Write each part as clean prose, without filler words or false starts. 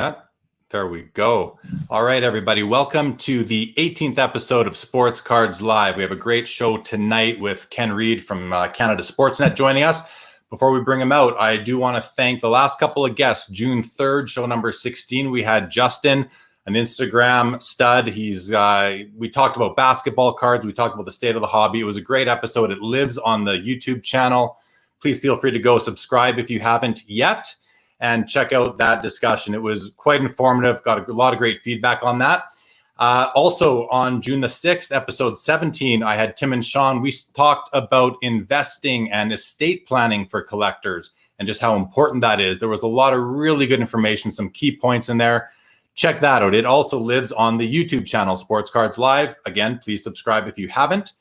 Yeah, there we go. All right, everybody. Welcome to the 18th episode of Sports Cards Live. We have a great show tonight with Ken Reid from Canada Sportsnet joining us. Before we bring him out, I do want to thank the last couple of guests. June 3rd, show number 16, we had Justin, an Instagram stud. We talked about basketball cards. We talked about the state of the hobby. It was a great episode. It lives on the YouTube channel. Please feel free to go subscribe if you haven't yet and check out that discussion. It was quite informative. Got a lot of great feedback on that. Also on June the 6th, episode 17, I had Tim and Sean. We talked about investing and estate planning for collectors and just how important that is. There was a lot of really good information, some key points in there. Check that out. It also lives on the YouTube channel, Sports Cards Live. Again, please subscribe if you haven't.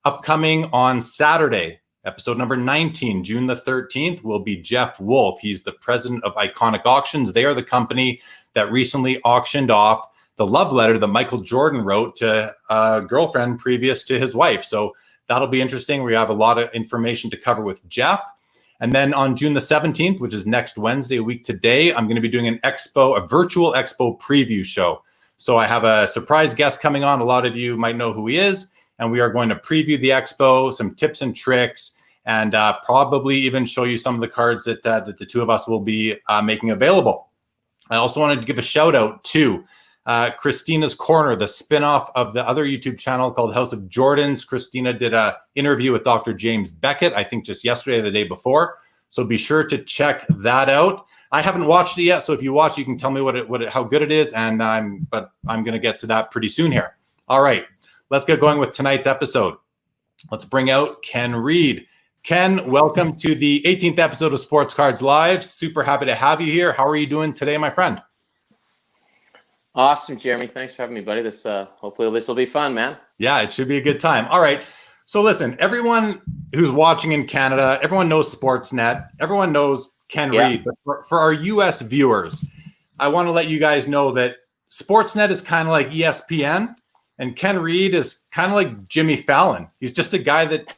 Upcoming on Saturday, episode number 19, June the 13th, will be Jeff Wolf. He's the president of Iconic Auctions. They are the company that recently auctioned off the love letter that Michael Jordan wrote to a girlfriend previous to his wife. So that'll be interesting. We have a lot of information to cover with Jeff. And then on June the 17th, which is next Wednesday, a week today, I'm going to be doing a virtual expo preview show. So I have a surprise guest coming on. A lot of you might know who he is. And we are going to preview the expo, some tips and tricks, and probably even show you some of the cards that the two of us will be making available. I also wanted to give a shout out to Christina's Corner, the spinoff of the other YouTube channel called House of Jordans. Christina did an interview with Dr. James Beckett, I think just yesterday or the day before. So be sure to check that out. I haven't watched it yet, so if you watch, you can tell me how good it is, but I'm going to get to that pretty soon here. All right, let's get going with tonight's episode. Let's bring out Ken Reid. Ken, welcome to the 18th episode of Sports Cards Live. Super happy to have you here. How are you doing today, my friend? Awesome, Jeremy. Thanks for having me, buddy. Hopefully this will be fun, man. Yeah, it should be a good time. All right. So listen, everyone who's watching in Canada, everyone knows Sportsnet. Everyone knows Ken Reid. But for our U.S. viewers, I want to let you guys know that Sportsnet is kind of like ESPN. And Ken Reid is kind of like Jimmy Fallon. He's just a guy that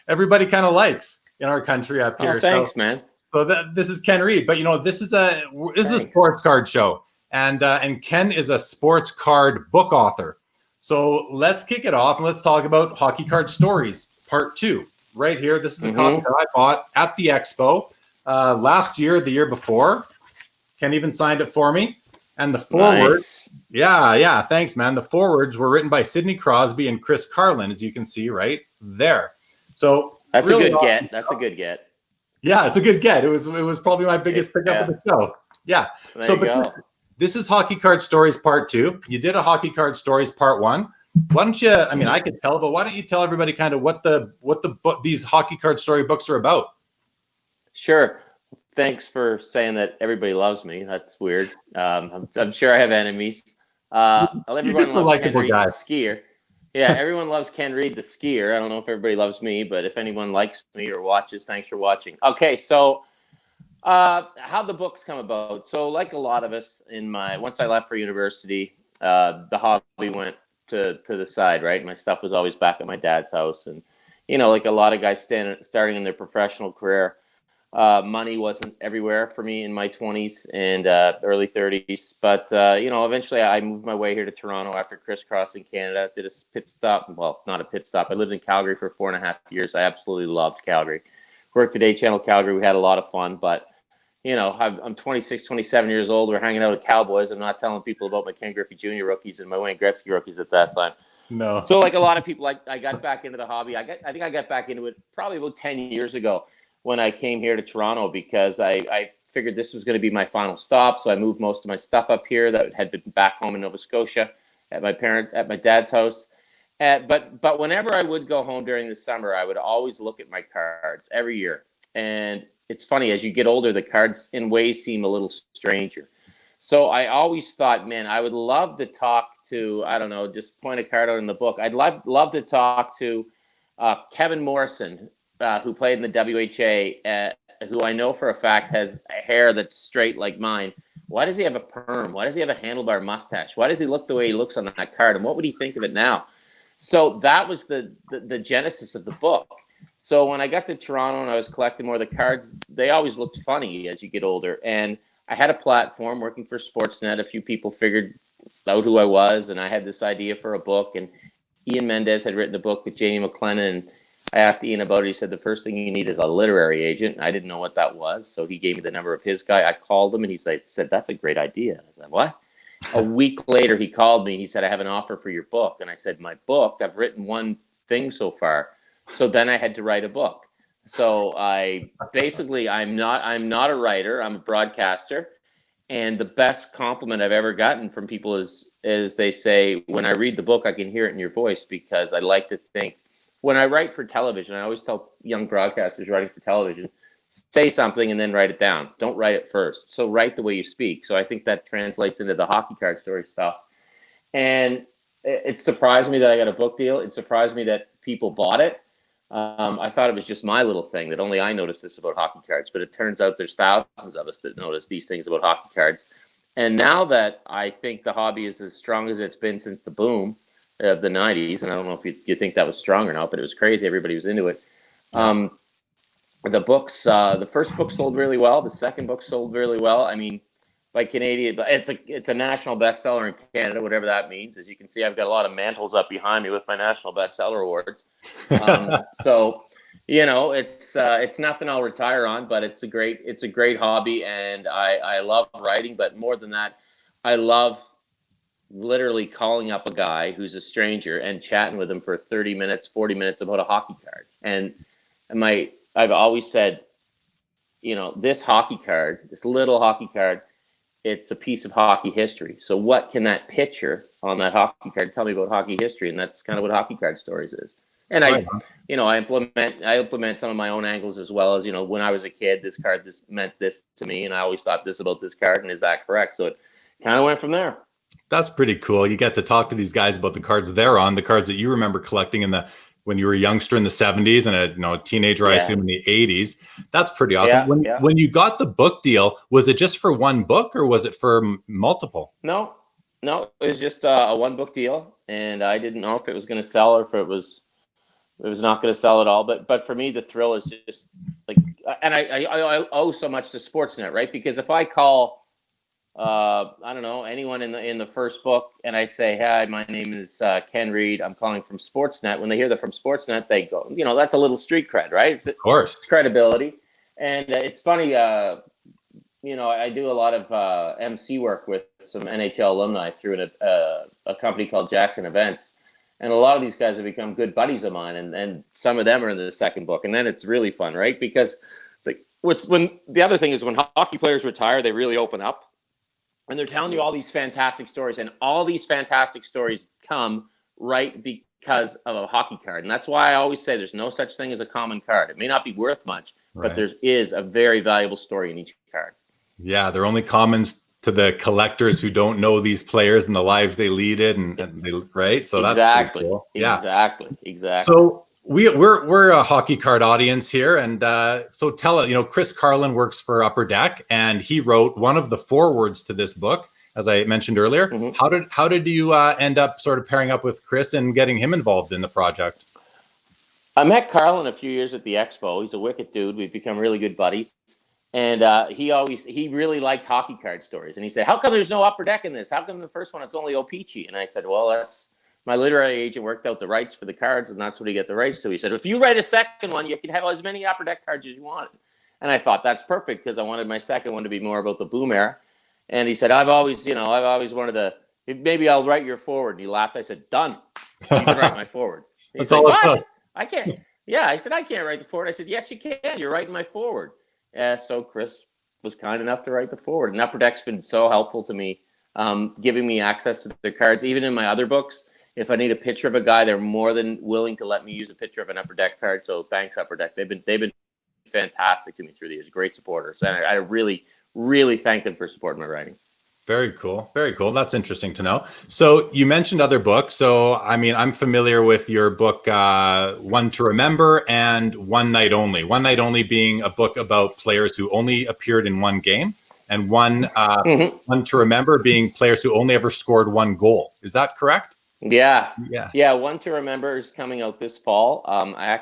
everybody kind of likes in our country up here. Oh, thanks, man. So this is Ken Reid, but this is a sports card show, and Ken is a sports card book author. So let's kick it off and let's talk about Hockey Card Stories Part 2. Right here, this is the copy that I bought at the expo last year, the year before. Ken even signed it for me, and the forwards. Nice. Yeah, thanks, man. The forwards were written by Sidney Crosby and Chris Carlin, as you can see right there. So that's really a good get. That's a good get. Yeah, it's a good get. It was probably my biggest pickup of the show. Yeah. There you go. This is Hockey Card Stories Part 2. You did a Hockey Card Stories Part 1. Why don't you? I mean, I could tell, but why don't you tell everybody kind of what these Hockey Card Story books are about? Sure. Thanks for saying that everybody loves me. That's weird. I'm sure I have enemies. Everyone loves Ken Reid, the skier. Yeah, everyone loves Ken Reid, the skier. I don't know if everybody loves me, but if anyone likes me or watches, thanks for watching. Okay, so how the books come about. So like a lot of us once I left for university, the hobby went to the side, right? My stuff was always back at my dad's house. And, like a lot of guys starting in their professional career, money wasn't everywhere for me in my 20s and early 30s. But, eventually I moved my way here to Toronto after crisscrossing Canada. Did a pit stop. Well, not a pit stop. I lived in Calgary for 4.5 years. I absolutely loved Calgary. Worked at A-Channel Calgary. We had a lot of fun. But, I'm 26, 27 years old. We're hanging out at Cowboys. I'm not telling people about my Ken Griffey Jr. rookies and my Wayne Gretzky rookies at that time. No. So like a lot of people, I got back into the hobby. I think I got back into it probably about 10 years ago when I came here to Toronto because I figured this was going to be my final stop. So I moved most of my stuff up here that had been back home in Nova Scotia at my dad's house. But whenever I would go home during the summer, I would always look at my cards every year. And it's funny, as you get older, the cards in ways seem a little stranger. So I always thought, man, I would love to talk to, I don't know, just point a card out in the book. I'd love to talk to Kevin Morrison, who played in the WHA, who I know for a fact has hair that's straight like mine. Why does he have a perm? Why does he have a handlebar mustache? Why does he look the way he looks on that card? And what would he think of it now? So that was the genesis of the book. So when I got to Toronto and I was collecting more of the cards, they always looked funny as you get older. And I had a platform working for Sportsnet. A few people figured out who I was, and I had this idea for a book. And Ian Mendez had written a book with Jamie McLennan, and I asked Ian about it. He said the first thing you need is a literary agent. I didn't know what that was, so he gave me the number of his guy. I called him, and he said, "That's a great idea." I said, "What?" A week later, he called me. He said, "I have an offer for your book." And I said, "My book? I've written one thing so far." So then I had to write a book. So I'm not a writer. I'm a broadcaster. And the best compliment I've ever gotten from people is they say, when I read the book, I can hear it in your voice, because I like to think, when I write for television, I always tell young broadcasters writing for television, say something and then write it down. Don't write it first. So write the way you speak. So I think that translates into the hockey card story stuff. And it surprised me that I got a book deal. It surprised me that people bought it. I thought it was just my little thing, that only I noticed this about hockey cards, but it turns out there's thousands of us that notice these things about hockey cards. And now that I think the hobby is as strong as it's been since the boom of the 90s, and I don't know if you think that was strong or not, but it was crazy. Everybody was into it. The books, the first book sold really well. The second book sold really well. I mean, by Canadian, but it's a national bestseller in Canada, whatever that means. As you can see, I've got a lot of mantles up behind me with my national bestseller awards. So, it's nothing I'll retire on, but it's a great hobby, and I love writing. But more than that, I love literally calling up a guy who's a stranger and chatting with him for 30 minutes, 40 minutes about a hockey card. And I've always said, this hockey card, this little hockey card, it's a piece of hockey history. So what can that picture on that hockey card tell me about hockey history? And that's kind of what Hockey Card Stories is. And I implement some of my own angles, as well as, when I was a kid, this meant this to me, and I always thought this about this card, and is that correct? So it kind of went from there. That's pretty cool. You get to talk to these guys about the cards they're on, the cards that you remember collecting when you were a youngster in the 70s and a teenager, I assume, in the 80s. That's pretty awesome. When you got the book deal, was it just for one book, or was it for multiple? No, it was just a one book deal, and I didn't know if it was going to sell or if it was not going to sell at all. But for me, the thrill is just like, and I owe so much to Sportsnet, right? Because if I call, I don't know, anyone in the first book, and I say, "Hi, my name is Ken Reid. I'm calling from Sportsnet." When they hear that from Sportsnet, they go, that's a little street cred, right? Of course, it's credibility. And it's funny, I do a lot of MC work with some NHL alumni through a company called Jackson Events, and a lot of these guys have become good buddies of mine, and some of them are in the second book, and then it's really fun, right? Because the other thing is, when hockey players retire, they really open up. And they're telling you all these fantastic stories, and all these fantastic stories come right because of a hockey card. And that's why I always say there's no such thing as a common card. It may not be worth much, but there is a very valuable story in each card. Yeah, they're only commons to the collectors who don't know these players and the lives they lead it, and they, right? So that's cool. Exactly. So we're a hockey card audience here, and so tell us, Chris Carlin works for Upper Deck, and he wrote one of the forewords to this book, as I mentioned earlier. Mm-hmm. How did you end up sort of pairing up with Chris and getting him involved in the project? I met Carlin a few years at the Expo. He's a wicked dude. We've become really good buddies, and he really liked hockey card stories. And he said, "How come there's no Upper Deck in this? How come the first one it's only O-Pee-Chee?" And I said, "Well, that's." My literary agent worked out the rights for the cards, and that's what he got the rights to. He said, "If you write a second one, you can have as many Upper Deck cards as you want." And I thought, that's perfect, because I wanted my second one to be more about the boom era. And he said, I've always wanted to, maybe I'll write your forward. And he laughed. I said, "Done. You can write my forward." He's like, "What? I can't." Yeah, I said, "I can't write the forward." I said, "Yes, you can. You're writing my forward." So Chris was kind enough to write the forward. And Upper Deck's been so helpful to me, giving me access to their cards. Even in my other books, if I need a picture of a guy, they're more than willing to let me use a picture of an Upper Deck card. So thanks, Upper Deck. They've been fantastic to me through the years. Great supporters. And I really, really thank them for supporting my writing. Very cool. Very cool. That's interesting to know. So you mentioned other books. So, I'm familiar with your book, One to Remember and One Night Only. One Night Only being a book about players who only appeared in one game, and One to Remember being players who only ever scored one goal. Is that correct? Yeah. One to Remember is coming out this fall. I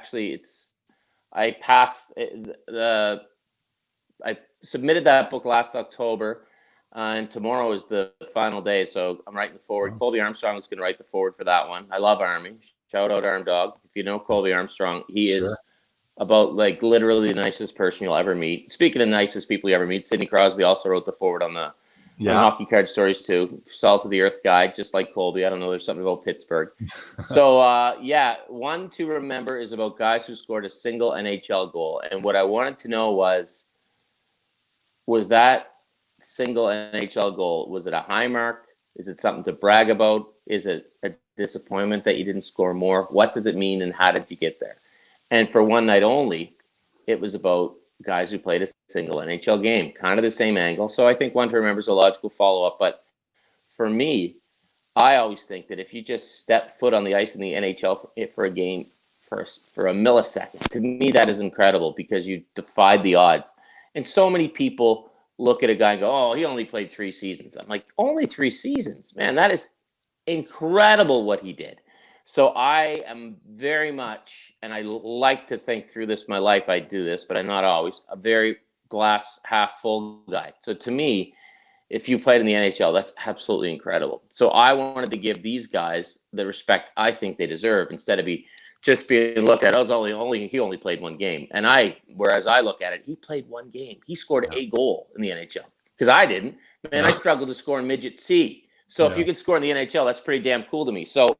submitted that book last October, and tomorrow is the final day. So I'm writing the forward. Oh. Colby Armstrong is going to write the forward for that one. I love Army. Shout out Arm Dog. If you know Colby Armstrong, he is about like literally the nicest person you'll ever meet. Speaking of nicest people you ever meet, Sidney Crosby also wrote the forward on the on Hockey Card Stories too. Salt of the earth guy, just like Colby. I don't know. There's something about Pittsburgh. So one to remember is about guys who scored a single NHL goal. And what I wanted to know was that single NHL goal, was it a high mark? Is it something to brag about? Is it a disappointment that you didn't score more? What does it mean, and how did you get there? And for one night only, it was about guys who played a single NHL game, kind of the same angle. So I think one to remember is a logical follow-up. But for me, I always think that if you just step foot on the ice in the NHL for a game for a millisecond, to me that is incredible, because you defied the odds. And so many people look at a guy and go, oh, he only played 3 seasons. I'm like, only 3 seasons? Man, that is incredible what he did. So I am very much, and I like to think through this my life, I do this, but I'm not always, a very glass half full guy. So to me, if you played in the NHL, that's absolutely incredible. So I wanted to give these guys the respect I think they deserve, instead of just being looked at, he only played 1 game. And whereas I look at it, he played 1 game. He scored a goal in the NHL, because I didn't. Man, I struggled to score in midget C. So if you could score in the NHL, that's pretty damn cool to me. So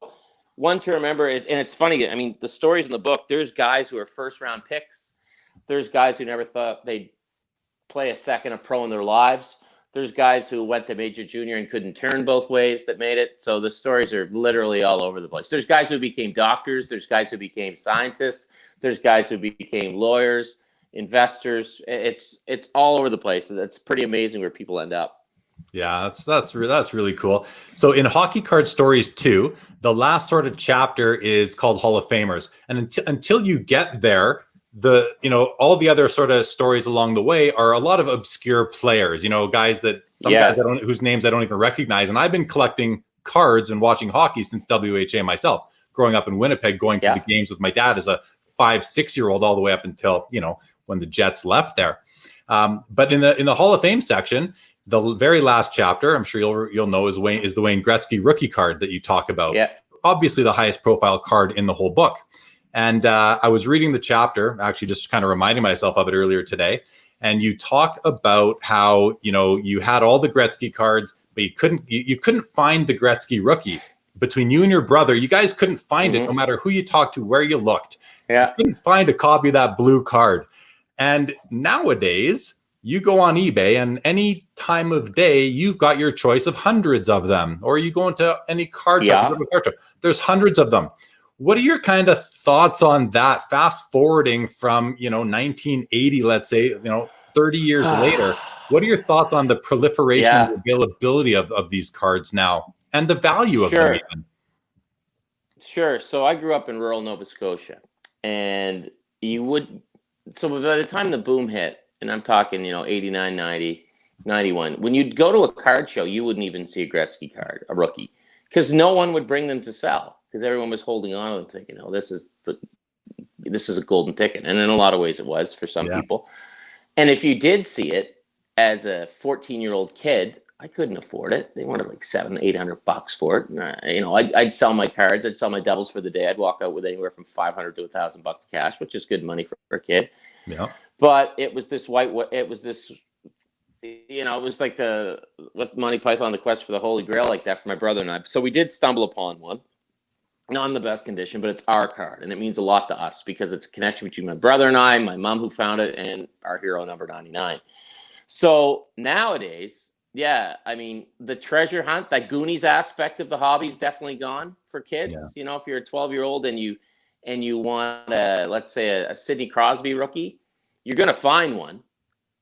one to remember, and it's funny, I mean, the stories in the book, there's guys who are first-round picks. There's guys who never thought they'd play a second of pro in their lives. There's guys who went to major junior and couldn't turn both ways that made it. So the stories are literally all over the place. There's guys who became doctors. There's guys who became scientists. There's guys who became lawyers, investors. It's all over the place. It's pretty amazing where people end up. Yeah, that's really cool. So in Hockey Card Stories 2, the last sort of chapter is called Hall of Famers. And until you get there, all the other sort of stories along the way are a lot of obscure players, guys whose names I don't even recognize. And I've been collecting cards and watching hockey since WHA myself, growing up in Winnipeg, going to the games with my dad as a 5-6-year-old, all the way up until, when the Jets left there. But in the Hall of Fame section, the very last chapter, I'm sure you'll know, is the Wayne Gretzky rookie card that you talk about. Yeah. Obviously the highest profile card in the whole book. And I was reading the chapter, actually just kind of reminding myself of it earlier today. And you talk about how, you had all the Gretzky cards, but you couldn't find the Gretzky rookie. Between you and your brother, you guys couldn't find it, no matter who you talked to, where you looked. Yeah. You couldn't find a copy of that blue card. And nowadays, you go on eBay, and any time of day, you've got your choice of hundreds of them. Or you go into any card shop, there's hundreds of them. What are your kind of thoughts on that? Fast forwarding from, 1980, let's say, 30 years later, what are your thoughts on the proliferation and availability of these cards now, and the value of them even? Sure. So I grew up in rural Nova Scotia, and so by the time the boom hit, and I'm talking, 89, 90, 91, when you'd go to a card show, you wouldn't even see a Gretzky card, a rookie, because no one would bring them to sell, because everyone was holding on to them thinking, oh, this is a golden ticket. And in a lot of ways it was for some people. And if you did see it as a 14-year-old kid, I couldn't afford it. They wanted like $700-800 for it. And, I'd sell my cards. I'd sell my doubles for the day. I'd walk out with anywhere from $500 to $1,000 cash, which is good money for a kid. Yeah. But it was this it was like what Monty Python, the Quest for the Holy Grail, like that for my brother and I. So we did stumble upon one, not in the best condition, but it's our card. And it means a lot to us because it's a connection between my brother and I, my mom who found it, and our hero number 99. So nowadays, the treasure hunt, that Goonies aspect of the hobby is definitely gone for kids. Yeah. If you're a 12-year-old and you want let's say a Sidney Crosby rookie, you're going to find one.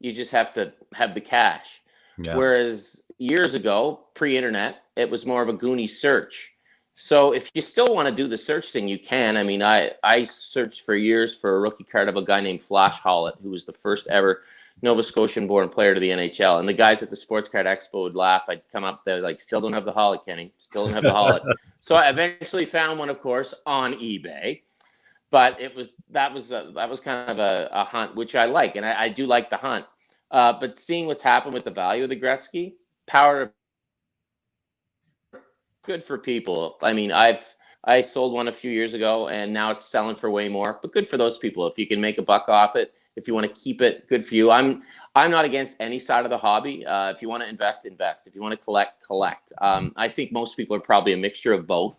You just have to have the cash. Yeah. Whereas years ago, pre-internet, it was more of a Goonies search. So if you still want to do the search thing, you can. I mean, I searched for years for a rookie card of a guy named Flash Hollett, who was the first ever Nova Scotian-born player to the NHL. And the guys at the Sports Card Expo would laugh. I'd come up there like, still don't have the Hollett, Kenny. Still don't have the Hollett. So I eventually found one, of course, on eBay. But that was kind of a hunt, which I like, and I do like the hunt. But seeing what's happened with the value of the Gretzky, power, good for people. I mean, I sold one a few years ago, and now it's selling for way more. But good for those people if you can make a buck off it. If you want to keep it, good for you. I'm not against any side of the hobby. If you want to invest, invest. If you want to collect. I think most people are probably a mixture of both.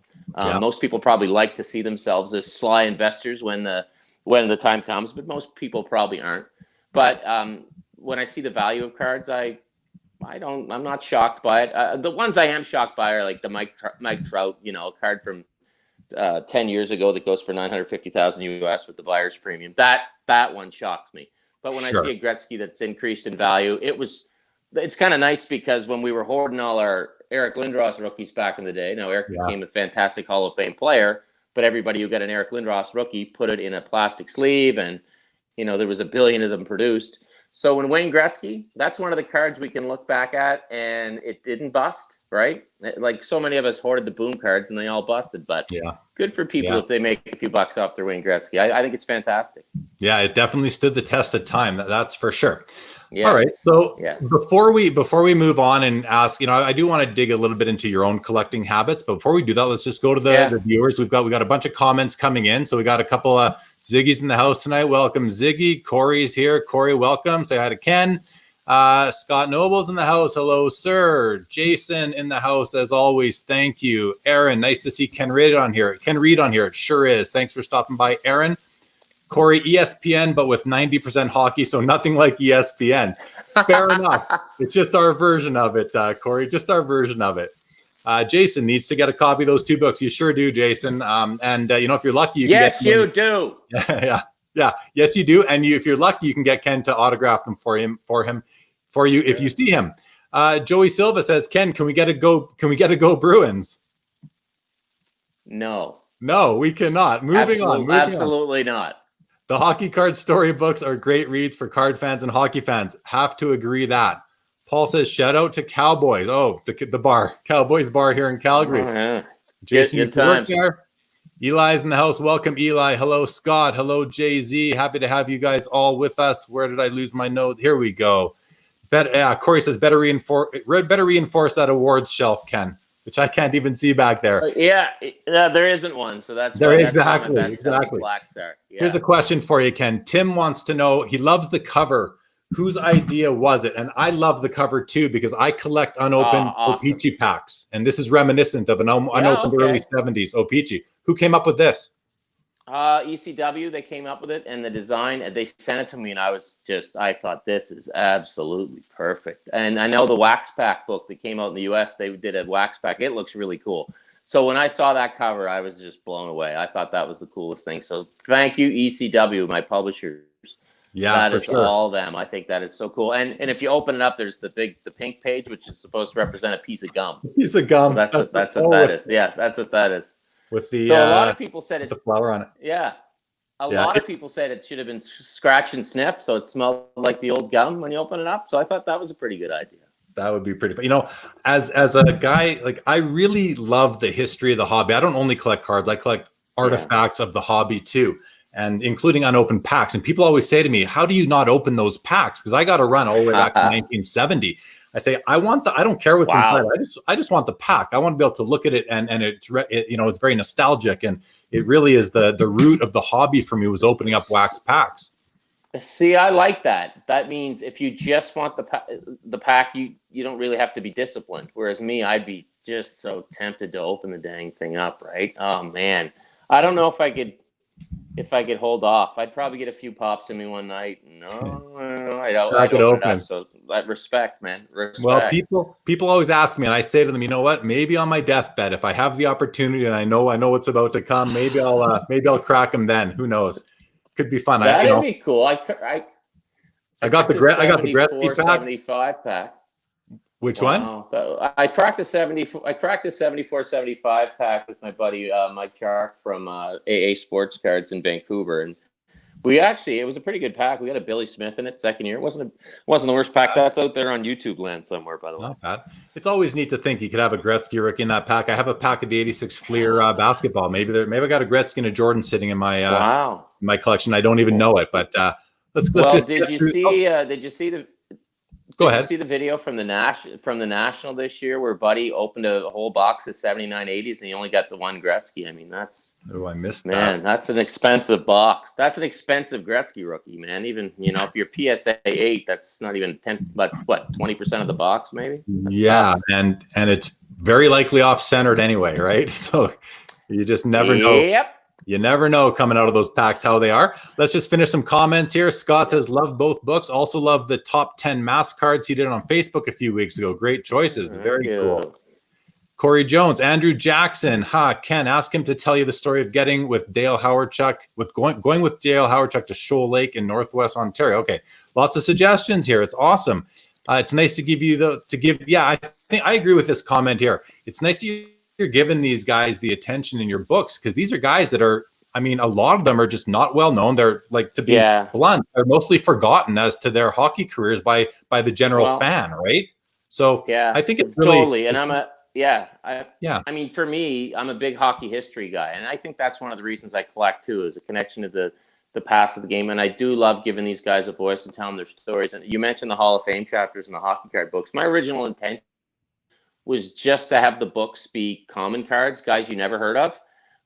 Most people probably like to see themselves as sly investors when the time comes, but most people probably aren't. But when I see the value of cards, I'm not shocked by it. The ones I am shocked by are like the Mike Trout, a card from 10 years ago that goes for $950,000 US with the buyer's premium. That one shocks me. But when I see a Gretzky that's increased in value, it's kind of nice because when we were hoarding all our Eric Lindros rookies back in the day, now Eric became a fantastic Hall of Fame player, but everybody who got an Eric Lindros rookie put it in a plastic sleeve, and there was a billion of them produced. So when Wayne Gretzky, that's one of the cards we can look back at, and it didn't bust, right? Like so many of us hoarded the boom cards, and they all busted. But good for people if they make a few bucks off their Wayne Gretzky. I think it's fantastic. Yeah, it definitely stood the test of time. That's for sure. Yes. All right. So before we move on and ask, I do want to dig a little bit into your own collecting habits. But before we do that, let's just go to the viewers. We got a bunch of comments coming in. So we got a couple of Ziggy's in the house tonight. Welcome, Ziggy. Corey's here. Corey, welcome. Say hi to Ken. Scott Noble's in the house. Hello, sir. Jason in the house, as always. Thank you. Aaron, nice to see Ken Reid on here. It sure is. Thanks for stopping by, Aaron. Corey, ESPN, but with 90% hockey, so nothing like ESPN. Fair enough. It's just our version of it, Corey. Just our version of it. Jason needs to get a copy of those two books. You sure do, Jason. If you're lucky, you can get them. Yes, you do. Yeah. Yes, you do. And if you're lucky, you can get Ken to autograph them for you if you see him. Joey Silva says, Ken, can we get a go Bruins? No, we cannot. Moving on. Absolutely not. The hockey card storybooks are great reads for card fans and hockey fans. Have to agree that. Paul says, shout out to Cowboys. Oh, the bar. Cowboys bar here in Calgary. Oh, yeah. Jason, good times. Eli's in the house. Welcome, Eli. Hello, Scott. Hello, Jay-Z. Happy to have you guys all with us. Where did I lose my note? Here we go. Corey says, better reinforce that awards shelf, Ken, which I can't even see back there. There isn't one. So that's exactly. Black Star. Yeah. Here's a question for you, Ken. Tim wants to know, he loves the cover. Whose idea was it? And I love the cover too because I collect unopened O-Pee-Chee packs, and this is reminiscent of an unopened early 70s O-Pee-Chee. Who came up with this? ECW. They came up with it, and the design. And they sent it to me, and I thought this is absolutely perfect. And I know the Wax Pack book that came out in the U.S. They did a Wax Pack. It looks really cool. So when I saw that cover, I was just blown away. I thought that was the coolest thing. So thank you, ECW, my publishers. Yeah, that is all them. I think that is so cool. And if you open it up, there's the pink page, which is supposed to represent a piece of gum. Piece of gum. So that's what that is. Yeah, that's what that is. With the a lot of people said it's a flower on it. Yeah, a lot of people said it should have been scratch and sniff, so it smelled like the old gum when you open it up. So I thought that was a pretty good idea. That would be pretty fun. As a guy, like I really love the history of the hobby. I don't only collect cards; I collect artifacts of the hobby too. And including unopened packs. And people always say to me, how do you not open those packs? Because I got to run all the way back to 1970. I say, I don't care what's inside. I just want the pack. I want to be able to look at it and it's very nostalgic. And it really is the root of the hobby for me was opening up wax packs. See, I like that. That means if you just want the pack, you don't really have to be disciplined. Whereas me, I'd be just so tempted to open the dang thing up, right? Oh man. I don't know if I could hold off. I'd probably get a few pops in me one night. I could open it up. So respect, man. Respect. Well, people always ask me, and I say to them, you know what? Maybe on my deathbed, if I have the opportunity and I know what's about to come, maybe I'll crack them then. Who knows? Could be fun. That'd be cool. I got the Gretzky pack. 75 pack. Which one? I cracked the 74-75 pack with my buddy Mike Chark from AA Sports Cards in Vancouver, and it was a pretty good pack. We got a Billy Smith in it second year. It wasn't the worst pack. That's out there on YouTube land somewhere, by the way. Not bad. It's always neat to think you could have a Gretzky rookie in that pack. I have a pack of the '86 Fleer basketball. Maybe I got a Gretzky and a Jordan sitting in my my collection. I don't even know it, but let's did you see Go ahead. Did you see the video from the National this year where Buddy opened a whole box of 79 80s and he only got the one Gretzky? I mean, I missed that. Man, that's an expensive box. That's an expensive Gretzky rookie, man. Even, if you're PSA 8, that's not even 10, that's what, 20% of the box maybe? That's tough. And it's very likely off-centered anyway, right? So you just never know. Yep. You never know coming out of those packs how they are. Let's just finish some comments here. Scott says, love both books. Also love the top 10 mask cards he did on Facebook a few weeks ago. Great choices. Very cool. Corey Jones, Andrew Jackson. Ken, ask him to tell you the story of getting with Dale Hawerchuk, going with Dale Hawerchuk to Shoal Lake in Northwest Ontario. Okay, lots of suggestions here. It's awesome. It's nice to give you I think I agree with this comment here. It's nice to you're giving these guys the attention in your books, because these are guys that are, I mean, a lot of them are just not well known. They're, like, to be blunt, they're mostly forgotten as to their hockey careers by the general fan, right? So I think it's really, totally. And I mean, for me, I'm a big hockey history guy, and I think that's one of the reasons I collect too, is a connection to the past of the game. And I do love giving these guys a voice and telling their stories. And you mentioned the Hall of Fame chapters in the hockey card books. My original intent was just to have the books be common cards, guys you never heard of.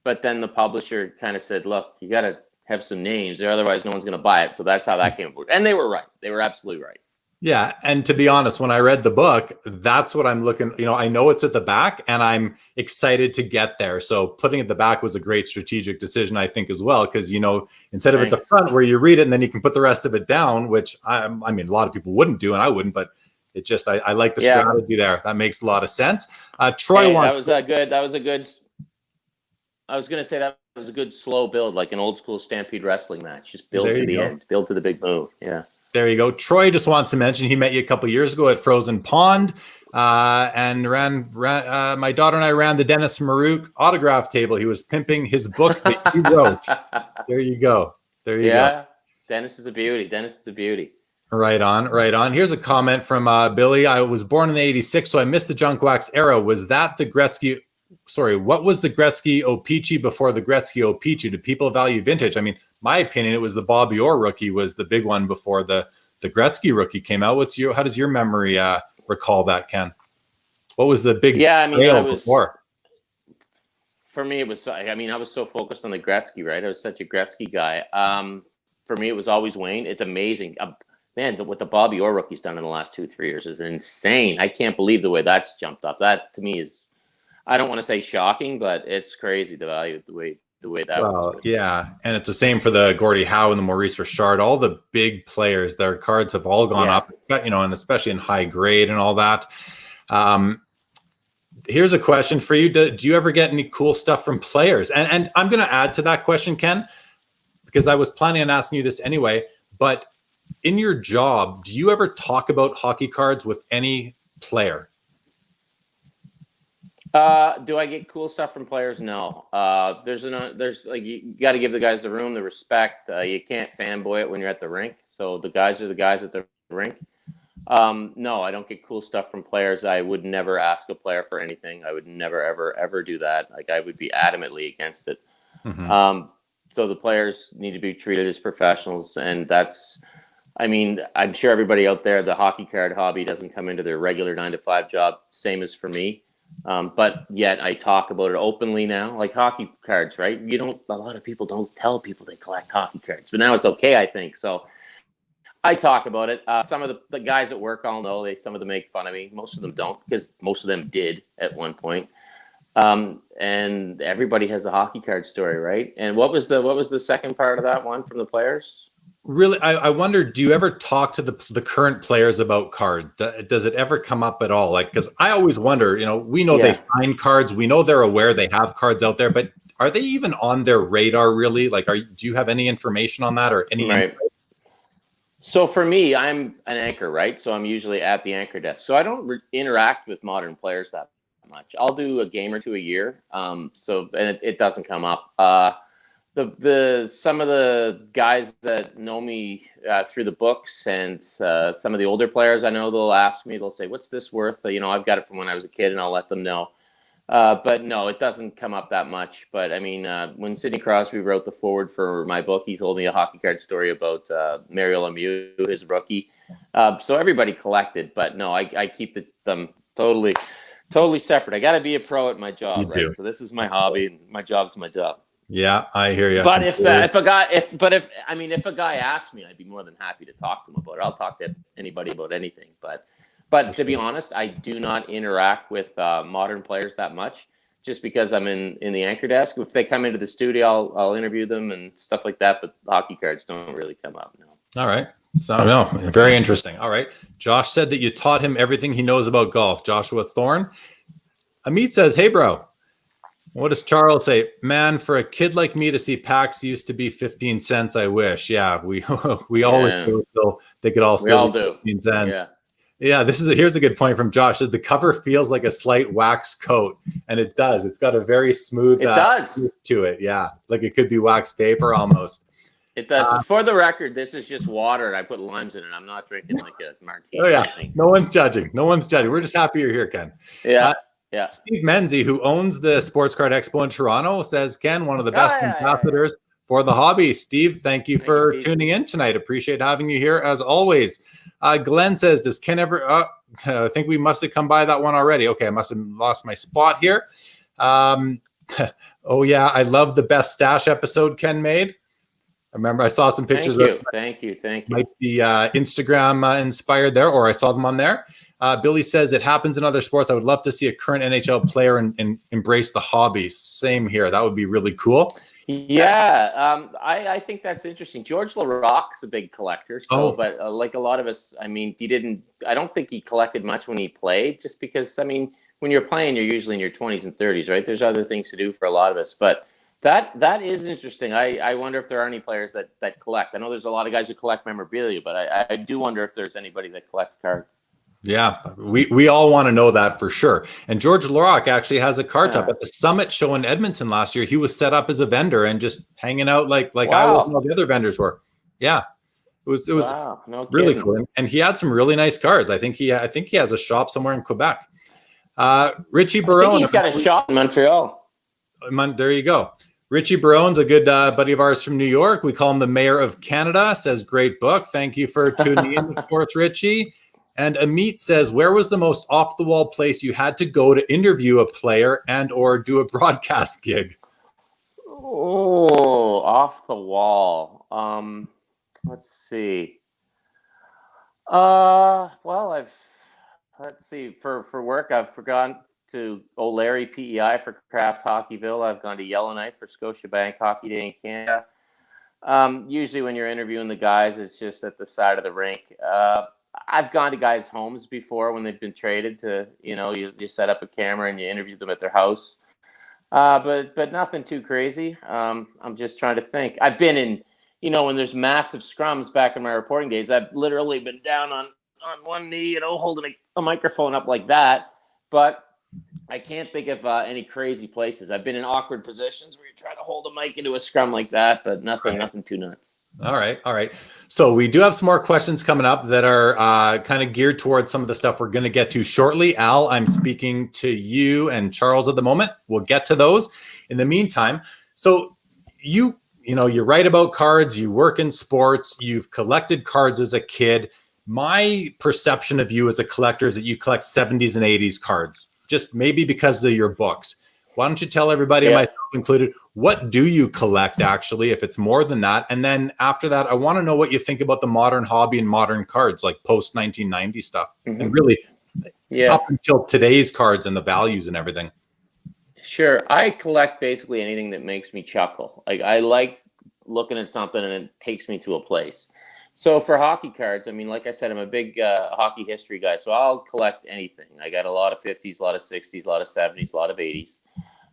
But then the publisher kind of said, look, you got to have some names, or otherwise no one's going to buy it. So that's how that came about. And they were right. They were absolutely right. Yeah. And to be honest, when I read the book, that's what I'm looking, I know it's at the back and I'm excited to get there. So putting it at the back was a great strategic decision, I think, as well. Because, instead of at the front where you read it and then you can put the rest of it down, which I mean, a lot of people wouldn't do and I wouldn't, but it just, I like the strategy there. That makes a lot of sense. Troy that was a good, I was going to say that was a good slow build, like an old school Stampede wrestling match. Just build to the end, build to the big move. Yeah. There you go. Troy just wants to mention he met you a couple of years ago at Frozen Pond, and my daughter and I ran the Dennis Marouk autograph table. He was pimping his book that you wrote. There you go. There you go. Dennis is a beauty. Right on. Here's a comment from Billy. I was born in '86, so I missed the junk wax era. Was that the Gretzky? Sorry, what was the Gretzky O-Pee-Chee before the Gretzky O-Pee-Chee? Do people value vintage? I mean, my opinion, it was the Bobby Orr rookie was the big one before the Gretzky rookie came out. How does your memory recall that, Ken? What was the big before? For me, it was, I was so focused on the Gretzky, right? I was such a Gretzky guy. For me, it was always Wayne. It's amazing. Man, what the Bobby Orr rookie's done in the last 2-3 years is insane. I can't believe the way that's jumped up. That to me is, I don't want to say shocking, but it's crazy the value the way that was. Yeah, and it's the same for the Gordie Howe and the Maurice Richard. All the big players, their cards have all gone up, and especially in high grade and all that. Here's a question for you. Do you ever get any cool stuff from players? And I'm going to add to that question, Ken, because I was planning on asking you this anyway, but in your job, do you ever talk about hockey cards with any player? Do I get cool stuff from players? No. There's like, you got to give the guys the room, the respect. You can't fanboy it when you're at the rink. So the guys are the guys at the rink. No, I don't get cool stuff from players. I would never ask a player for anything. I would never, ever do that. Like, I would be adamantly against it. Mm-hmm. So the players need to be treated as professionals, and I'm sure everybody out there, the hockey card hobby doesn't come into their regular 9-to-5 job. Same as for me. But yet I talk about it openly now, like hockey cards, right? A lot of people don't tell people they collect hockey cards, but now it's okay, I think. So I talk about it. Some of the guys at work all know. Some of them make fun of me. Most of them don't, because most of them did at one point. And everybody has a hockey card story, right? And what was the second part of that one from the players? Really, I wonder, do you ever talk to the current players about cards? Does it ever come up at all? Like, because I always wonder, we know they sign cards. We know they're aware they have cards out there, but are they even on their radar, really? Like, do you have any information on that or any insight? So for me, I'm an anchor, right? So I'm usually at the anchor desk. So I don't interact with modern players that much. I'll do a game or two a year. And it doesn't come up. Some of the guys that know me through the books and some of the older players I know, they'll ask me, they'll say, what's this worth? I've got it from when I was a kid, and I'll let them know. But no, it doesn't come up that much. But I mean, when Sidney Crosby wrote the forward for my book, he told me a hockey card story about Mario Lemieux, his rookie. So everybody collected, but no, I keep them totally separate. I got to be a pro at my job, right? So this is my hobby, and my job's my job. Yeah, I hear you. But if a guy asked me, I'd be more than happy to talk to him about it. I'll talk to anybody about anything. But to be honest, I do not interact with modern players that much, just because I'm in the anchor desk. If they come into the studio, I'll interview them and stuff like that. But hockey cards don't really come up. No. All right. So no, very interesting. All right. Josh said that you taught him everything he knows about golf. Joshua Thorne. Amit says, "Hey, bro. What does Charles say? Man, for a kid like me to see packs used to be 15 cents. I wish." Yeah, we always feel they could all still be 15 cents. Yeah, here's a good point from Josh. The cover feels like a slight wax coat, and it does. It's got a very smooth to it. Yeah, like it could be wax paper almost. It does. For the record, this is just water, and I put limes in it. I'm not drinking like a martini. Oh yeah, no one's judging. We're just happy you're here, Ken. Yeah. Steve Menzie, who owns the Sports Card Expo in Toronto, says, Ken, one of the best ambassadors for the hobby. Steve, thank you for tuning in tonight. Appreciate having you here as always. Glenn says, does Ken ever... I think we must have come by that one already. Okay, I must have lost my spot here. Oh, yeah, I love the best stash episode Ken made. I remember I saw some pictures. Thank you. Might be Instagram inspired there, or I saw them on there. Billy says, it happens in other sports. I would love to see a current NHL player and embrace the hobby. Same here. That would be really cool. Yeah, I think that's interesting. George Larocque's a big collector. But like a lot of us, I mean, I don't think he collected much when he played, just because, I mean, when you're playing, you're usually in your 20s and 30s, right? There's other things to do for a lot of us. But that is interesting. I wonder if there are any players that collect. I know there's a lot of guys who collect memorabilia, but I do wonder if there's anybody that collects cards. Yeah, we all want to know that for sure. And George Larocque actually has a card shop at the Summit show in Edmonton last year. He was set up as a vendor and just hanging out like I was and all the other vendors were. Yeah, it was really cool. And he had some really nice cards. I think he has a shop somewhere in Quebec. Richie Barone. He's got a shop in Montreal. There you go. Richie Barone's a good buddy of ours from New York. We call him the Mayor of Canada. Says, great book. Thank you for tuning in, of course, Richie. And Amit says, where was the most off-the-wall place you had to go to interview a player and or do a broadcast gig? Oh, off the wall. Let's see. Well, let's see. For work, I've gone to O'Leary PEI for Craft Hockeyville. I've gone to Yellowknife for Scotiabank Hockey Day in Canada. Usually when you're interviewing the guys, it's just at the side of the rink. I've gone to guys' homes before when they've been traded to, you set up a camera and you interview them at their house. But nothing too crazy. I'm just trying to think. I've been in, when there's massive scrums back in my reporting days, I've literally been down on one knee, holding a microphone up like that. But I can't think of any crazy places. I've been in awkward positions where you're trying to hold a mic into a scrum like that, but nothing too nuts. All right. So we do have some more questions coming up that are kind of geared towards some of the stuff we're going to get to shortly. Al, I'm speaking to you and Charles at the moment. We'll get to those. In the meantime, so you write about cards, you work in sports, you've collected cards as a kid. My perception of you as a collector is that you collect 70s and 80s cards, just maybe because of your books. Why don't you tell everybody, myself included, what do you collect actually, if it's more than that? And then after that, I want to know what you think about the modern hobby and modern cards, like post 1990 stuff, and really up until today's cards and the values and everything. Sure. I collect basically anything that makes me chuckle. Like, I like looking at something and it takes me to a place. So for hockey cards, I mean, like I said, I'm a big hockey history guy, so I'll collect anything. I got a lot of 50s, a lot of 60s, a lot of 70s, a lot of 80s.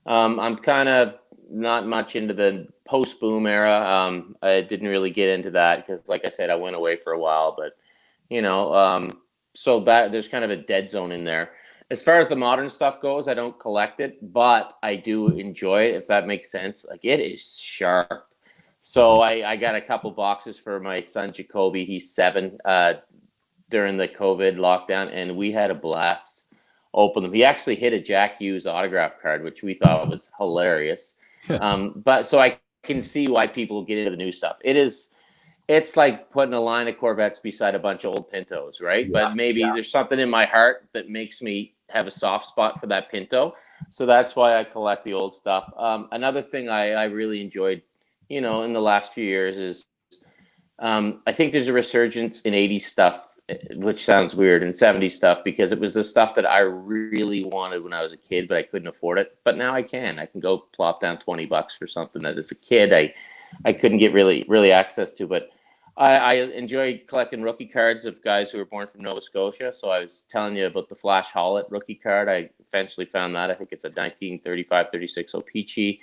I'm kind of not much into the post-boom era. I didn't really get into that because, like I said, I went away for a while. But, so that there's kind of a dead zone in there. As far as the modern stuff goes, I don't collect it, but I do enjoy it, if that makes sense. Like, it is sharp. So I got a couple boxes for my son, Jacoby. He's 7 during the COVID lockdown, and we had a blast open them. He actually hit a Jack Hughes autograph card, which we thought was hilarious. But so I can see why people get into the new stuff. It's like putting a line of Corvettes beside a bunch of old Pintos, right? But maybe there's something in my heart that makes me have a soft spot for that Pinto. So that's why I collect the old stuff. Another thing I really enjoyed, in the last few years is I think there's a resurgence in 80s stuff, which sounds weird, and 70s stuff, because it was the stuff that I really wanted when I was a kid, but I couldn't afford it. But now I can go plop down $20 for something that as a kid I couldn't get really access to. But I enjoy collecting rookie cards of guys who were born from Nova Scotia. So I was telling you about the Flash Hollett rookie card. I eventually found that. I think it's a 1935-36 O-Pee-Chee.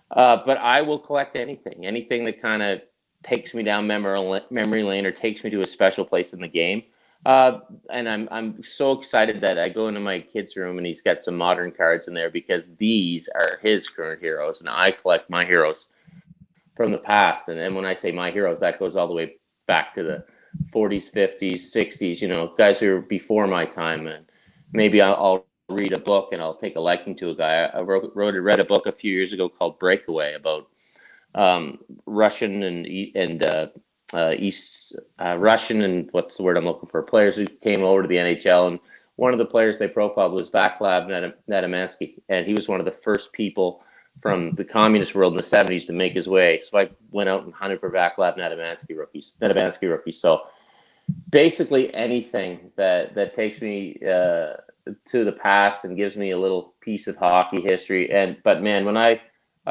But I will collect anything that kind of takes me down memory lane or takes me to a special place in the game. And I'm so excited that I go into my kid's room and he's got some modern cards in there, because these are his current heroes, and I collect my heroes from the past. And when I say my heroes, that goes all the way back to the 40s, 50s, 60s, guys who are before my time. And maybe I'll read a book and I'll take a liking to a guy. I read a book a few years ago called Breakaway about Russian and Russian, and what's the word I'm looking for, players who came over to the NHL. And one of the players they profiled was Vaclav Nedemansky, and he was one of the first people from the communist world in the 70s to make his way. So I went out and hunted for Vaclav Nedemansky rookies. So basically anything that takes me to the past and gives me a little piece of hockey history. But man, when I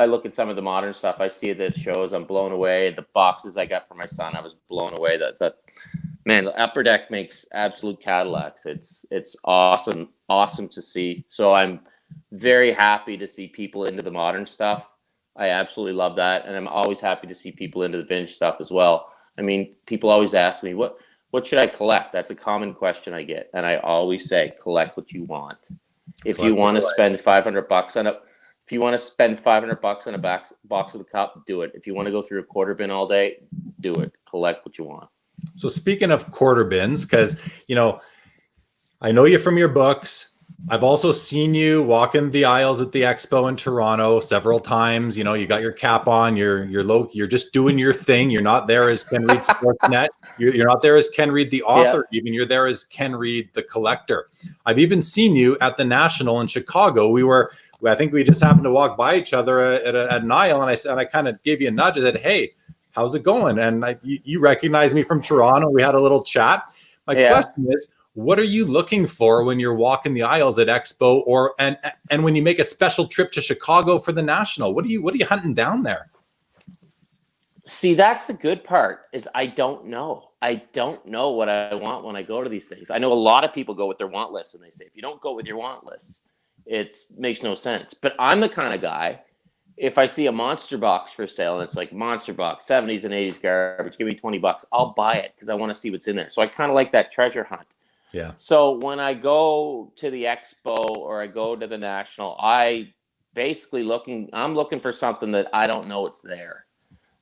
look at some of the modern stuff, I see that shows, I'm blown away. The boxes I got for my son, I was blown away. That man, the Upper Deck makes absolute Cadillacs. It's awesome to see. So I'm very happy to see people into the modern stuff. I absolutely love that. And I'm always happy to see people into the vintage stuff as well. I mean, people always ask me, what should I collect? That's a common question I get. And I always say, collect what you want. If you want to spend $500 on it, if you want to spend $500 on a box of the Cup, do it. If you want to go through a quarter bin all day, do it. Collect what you want. So speaking of quarter bins, because, I know you from your books. I've also seen you walking the aisles at the Expo in Toronto several times. You got your cap on, you're you're just doing your thing. You're not there as Ken Reid Sportsnet. You're not there as Ken Reid the author. Even you're there as Ken Reid the collector. I've even seen you at the National in Chicago. I think we just happened to walk by each other at an aisle, and I kind of gave you a nudge. I said, "Hey, how's it going?" And you recognized me from Toronto. We had a little chat. My question is, what are you looking for when you're walking the aisles at Expo, and when you make a special trip to Chicago for the National? What are you hunting down there? See, that's the good part, is I don't know. I don't know what I want when I go to these things. I know a lot of people go with their want list, and they say, if you don't go with your want list, it makes no sense. But I'm the kind of guy, if I see a monster box for sale and it's like monster box, 70s and 80s garbage, give me $20, I'll buy it because I want to see what's in there. So I kind of like that treasure hunt. Yeah. So when I go to the Expo or I go to the National, I'm looking for something that I don't know it's there.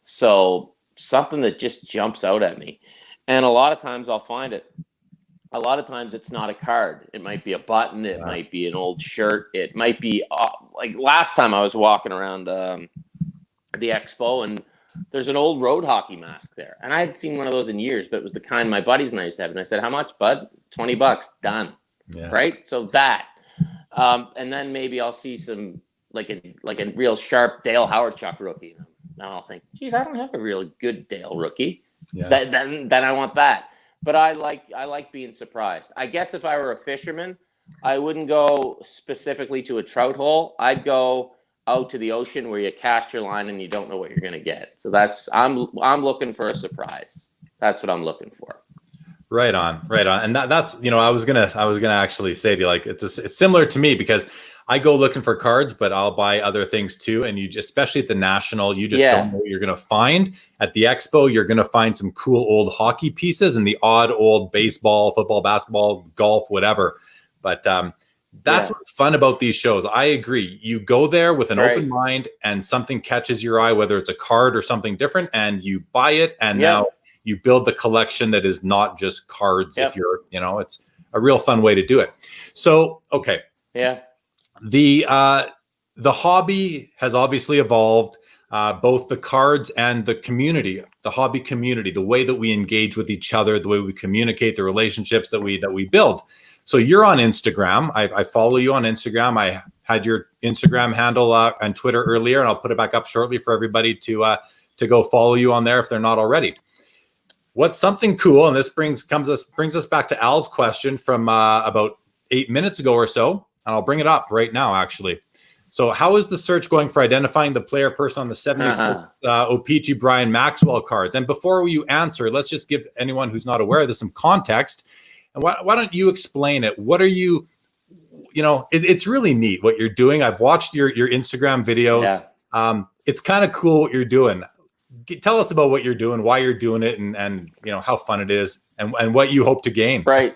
So something that just jumps out at me. And a lot of times I'll find it. A lot of times it's not a card. It might be a button. It might be an old shirt. It might be like last time I was walking around the Expo, and there's an old road hockey mask there. And I had seen one of those in years, but it was the kind my buddies and I used to have. And I said, how much, bud? $20, done. Yeah. Right? So that. And then maybe I'll see some like a real sharp Dale Hawerchuk rookie. And I'll think, geez, I don't have a really good Dale rookie. Yeah. Then I want that. But I like being surprised. I guess if I were a fisherman, I wouldn't go specifically to a trout hole. I'd go out to the ocean where you cast your line and you don't know what you're going to get. So I'm looking for a surprise. That's what I'm looking for. Right on. And that's I was gonna actually say to you, like it's similar to me, because I go looking for cards, but I'll buy other things too. And especially at the National, you just don't know what you're going to find. At the Expo, you're going to find some cool old hockey pieces and the odd old baseball, football, basketball, golf, whatever. But that's what's fun about these shows. I agree. You go there with an open mind and something catches your eye, whether it's a card or something different, and you buy it. And now you build the collection that is not just cards. If you're, a real fun way to do it. So, okay. Yeah. The hobby has obviously evolved, both the cards and the community, the hobby community, the way that we engage with each other, the way we communicate, the relationships that we build. So you're on Instagram. I follow you on Instagram. I had your Instagram handle and Twitter earlier, and I'll put it back up shortly for everybody to go follow you on there if they're not already. What's something cool, and this brings us back to Al's question from about 8 minutes ago or so, and I'll bring it up right now, actually. So how is the search going for identifying the player person on the 76 O-Pee-Chee Brian Maxwell cards? And before you answer, let's just give anyone who's not aware of this some context. And why don't you explain it? What are you, it's really neat what you're doing. I've watched your Instagram videos. Yeah. It's kind of cool what you're doing. Tell us about what you're doing, why you're doing it, and how fun it is, and what you hope to gain. Right.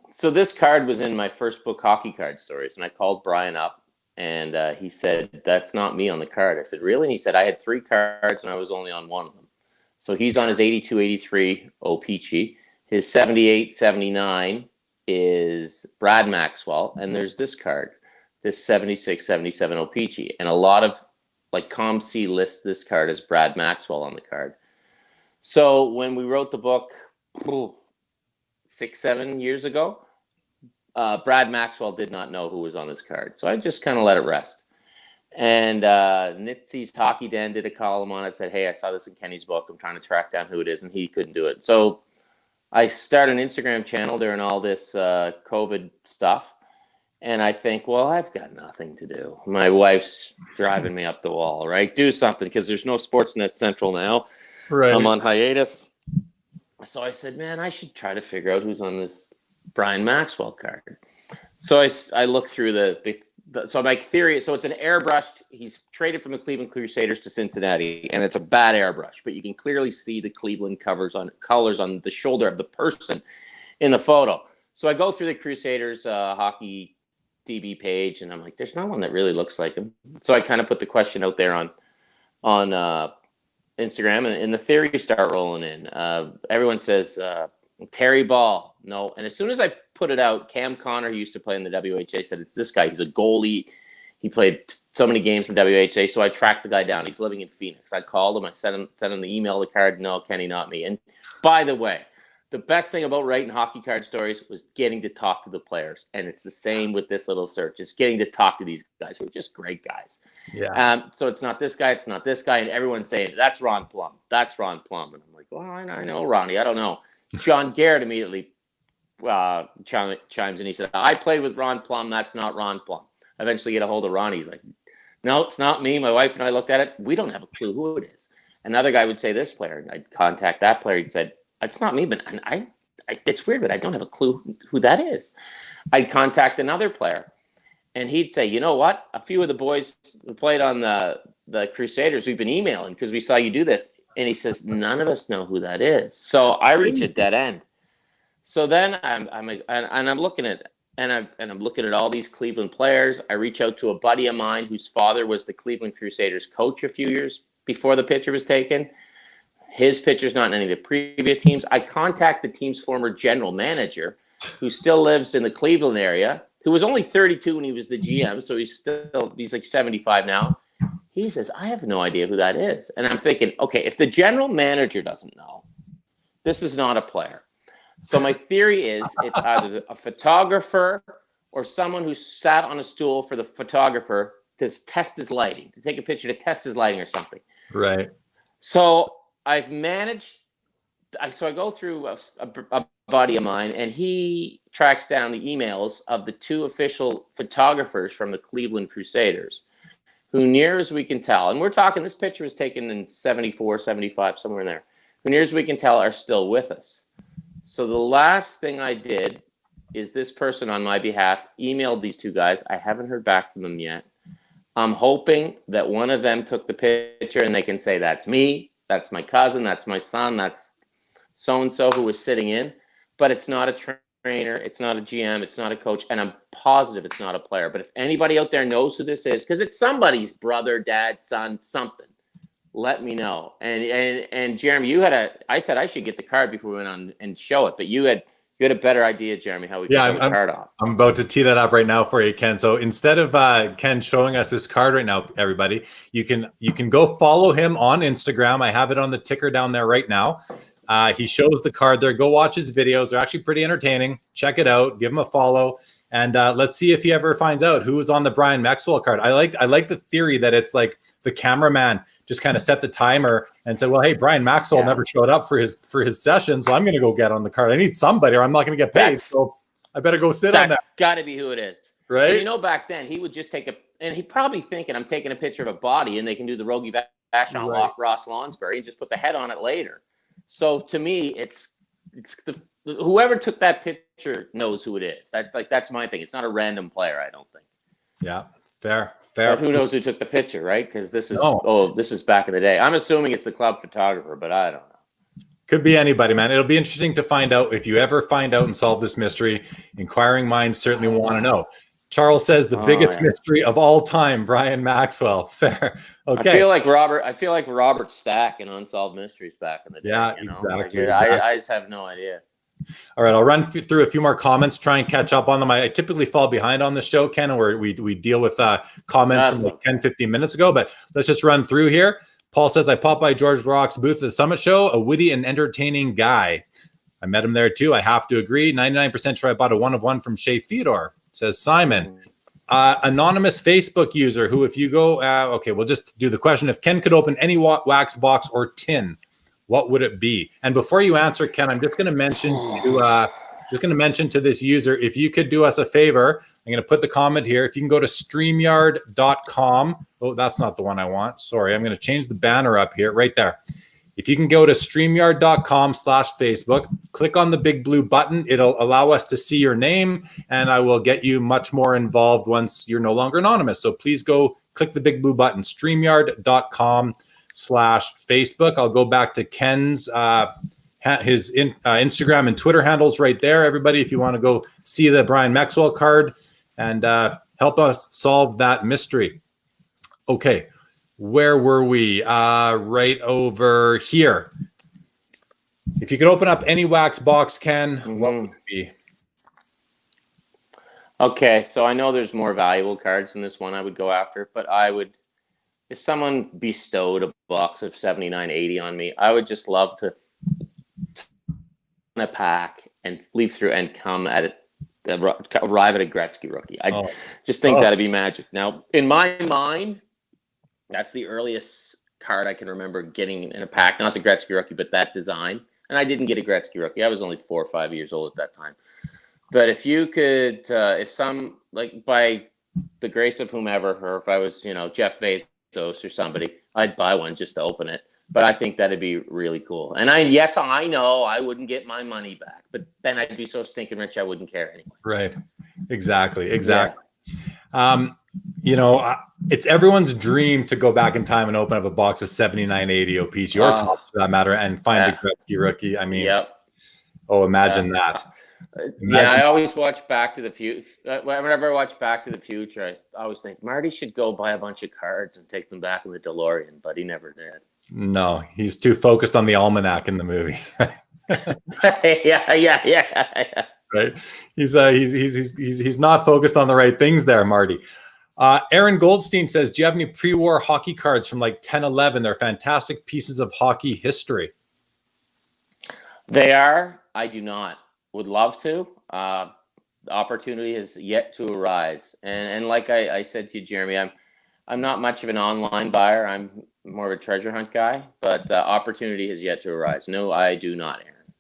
So this card was in my first book, Hockey Card Stories, and I called Brian up, and he said, "That's not me on the card." I said, "Really?" And he said, "I had 3 cards, and I was only on one of them." So he's on his 82-83 O-Pee-Chee. His 78-79 is Brad Maxwell, and there's this card, this 76-77 O-Pee-Chee, and a lot of ComC lists this card as Brad Maxwell on the card. So when we wrote the book 6-7 years ago, Brad Maxwell did not know who was on this card. So I just kind of let it rest. And Nitsy's Hockey Den did a column on it, said, "Hey, I saw this in Kenny's book. I'm trying to track down who it is," and he couldn't do it. So I started an Instagram channel during all this COVID stuff. And I think, well, I've got nothing to do. My wife's driving me up the wall, right? Do something, because there's no Sportsnet Central now. Right. I'm on hiatus. So I said, man, I should try to figure out who's on this Brian Maxwell card. So I looked through so my theory, so it's an airbrushed, he's traded from the Cleveland Crusaders to Cincinnati, and it's a bad airbrush, but you can clearly see the Cleveland colors on the shoulder of the person in the photo. So I go through the Crusaders hockey DB page, and I'm like, there's no one that really looks like him. So I kind of put the question out there on Instagram, and the theories start rolling in. Everyone says Terry Ball, no. And as soon as I put it out, Cam Connor, who used to play in the WHA, said it's this guy. He's a goalie. He played so many games in the WHA. So I tracked the guy down. He's living in Phoenix. I called him. I sent him the email, the card. No, Kenny, not me. And by the way, the best thing about writing Hockey Card Stories was getting to talk to the players. And it's the same with this little search. It's getting to talk to these guys who are just great guys. Yeah. So it's not this guy. It's not this guy. And everyone's saying, that's Ron Plum. That's Ron Plum. And I'm like, well, I know Ronnie. I don't know. John Garrett immediately chimes in. He said, I played with Ron Plum. That's not Ron Plum. I eventually get a hold of Ronnie. He's like, no, it's not me. My wife and I looked at it. We don't have a clue who it is. Another guy would say this player. And I'd contact that player. He'd said, it's not me, but it's weird, but I don't have a clue who that is. I'd contact another player, and he'd say, you know what? A few of the boys who played on the Crusaders, we've been emailing because we saw you do this. And he says, none of us know who that is. So I reach a dead end. So then I'm looking at all these Cleveland players. I reach out to a buddy of mine whose father was the Cleveland Crusaders coach a few years before the picture was taken. His picture's not in any of the previous teams. I contact the team's former general manager, who still lives in the Cleveland area, who was only 32 when he was the GM, so he's like 75 now. He says, I have no idea who that is. And I'm thinking, okay, if the general manager doesn't know, this is not a player. So my theory is it's either a photographer or someone who sat on a stool for the photographer to test his lighting, to take a picture to test his lighting or something. Right. So I've managed. So I go through a buddy of mine, and he tracks down the emails of the 2 official photographers from the Cleveland Crusaders, who, near as we can tell, and we're talking, this picture was taken in 74, 75, somewhere in there, who, near as we can tell, are still with us. So the last thing I did is this person on my behalf emailed these 2 guys. I haven't heard back from them yet. I'm hoping that one of them took the picture and they can say, that's me, that's my cousin, that's my son, that's so-and-so who was sitting in. But it's not a trainer, it's not a GM, it's not a coach, and I'm positive it's not a player. But if anybody out there knows who this is, because it's somebody's brother, dad, son, something, let me know. And Jeremy, I said I should get the card before we went on and show it, but you had You had a better idea, Jeremy, how we can show the card off. I'm about to tee that up right now for you, Ken. So instead of Ken showing us this card right now, everybody, you can go follow him on Instagram. I have it on the ticker down there right now. He shows the card there. Go watch his videos. They're actually pretty entertaining. Check it out. Give him a follow. And let's see if he ever finds out who was on the Brian Maxwell card. I like the theory that it's like the cameraman just kind of set the timer and said, well, hey, Brian Maxwell never showed up for his session, so I'm going to go get on the card. I need somebody or I'm not going to get paid. So I better go sit on that. That's got to be who it is. Right? And you know, back then he would just and he'd probably thinking, I'm taking a picture of a body and they can do the Rogie Bash on Ross Lonsberry and just put the head on it later. So to me, it's whoever took that picture knows who it is. That's my thing. It's not a random player, I don't think. Yeah, fair. But who knows who took the picture, right? Because this is back in the day. I'm assuming it's the club photographer, but I don't know. Could be anybody, man. It'll be interesting to find out. If you ever find out and solve this mystery, inquiring minds certainly want to know. Charles says the biggest mystery of all time, Brian Maxwell. Fair. Okay. I feel like Robert Stack in Unsolved Mysteries back in the day. Yeah, exactly. I just have no idea. All right, I'll run through a few more comments, try and catch up on them. I typically fall behind on the show, Ken, where we deal with comments from like 10, 15 minutes ago, but let's just run through here. Paul says, I popped by George Rock's booth at the Summit Show, a witty and entertaining guy. I met him there too. I have to agree. 99% sure I bought a 1-of-1 from Shea Theodore, says Simon. Anonymous Facebook user who, if you go, okay, we'll just do the question. If Ken could open any wax box or tin, what would it be? And before you answer, Ken, I'm just going to mention to this user, if you could do us a favor, I'm going to put the comment here. If you can go to StreamYard.com. Oh, that's not the one I want. Sorry, I'm going to change the banner up here, right there. If you can go to StreamYard.com/Facebook, click on the big blue button. It'll allow us to see your name, and I will get you much more involved once you're no longer anonymous. So please go click the big blue button, StreamYard.com/Facebook. I'll go back to Ken's his Instagram and Twitter handles right there. Everybody, if you want to go see the Brian Maxwell card and help us solve that mystery. Okay, where were we? Right over here. If you could open up any wax box, Ken, what would it be? Okay, so I know there's more valuable cards than this one I would go after, but I would, if someone bestowed a box of 79.80 on me, I would just love to a pack and leaf through and come at it, arrive at a Gretzky rookie. I just think that'd be magic. Now, in my mind, that's the earliest card I can remember getting in a pack. Not the Gretzky rookie, but that design. And I didn't get a Gretzky rookie. I was only 4 or 5 years old at that time. But if you could, if some, like by the grace of whomever, or if I was, Jeff Bezos or somebody, I'd buy one just to open it. But I think that'd be really cool. And I know I wouldn't get my money back, but then I'd be so stinking rich I wouldn't care anyway. Right. Exactly. Yeah. It's everyone's dream to go back in time and open up a box of 79.80 OPG or tops for that matter and find a Gretzky rookie. I mean, imagine that. I always watch Back to the Future. Whenever I watch Back to the Future, I always think Marty should go buy a bunch of cards and take them back in the DeLorean, but he never did. No, he's too focused on the almanac in the movie. Yeah. Right. He's not focused on the right things there, Marty. Aaron Goldstein says, do you have any pre-war hockey cards from like 10-11? They're fantastic pieces of hockey history. They are. I do not. Would love to. The opportunity has yet to arise. And like I said to you, Jeremy, I'm not much of an online buyer. I'm more of a treasure hunt guy, but opportunity has yet to arise. No, I do not, Aaron.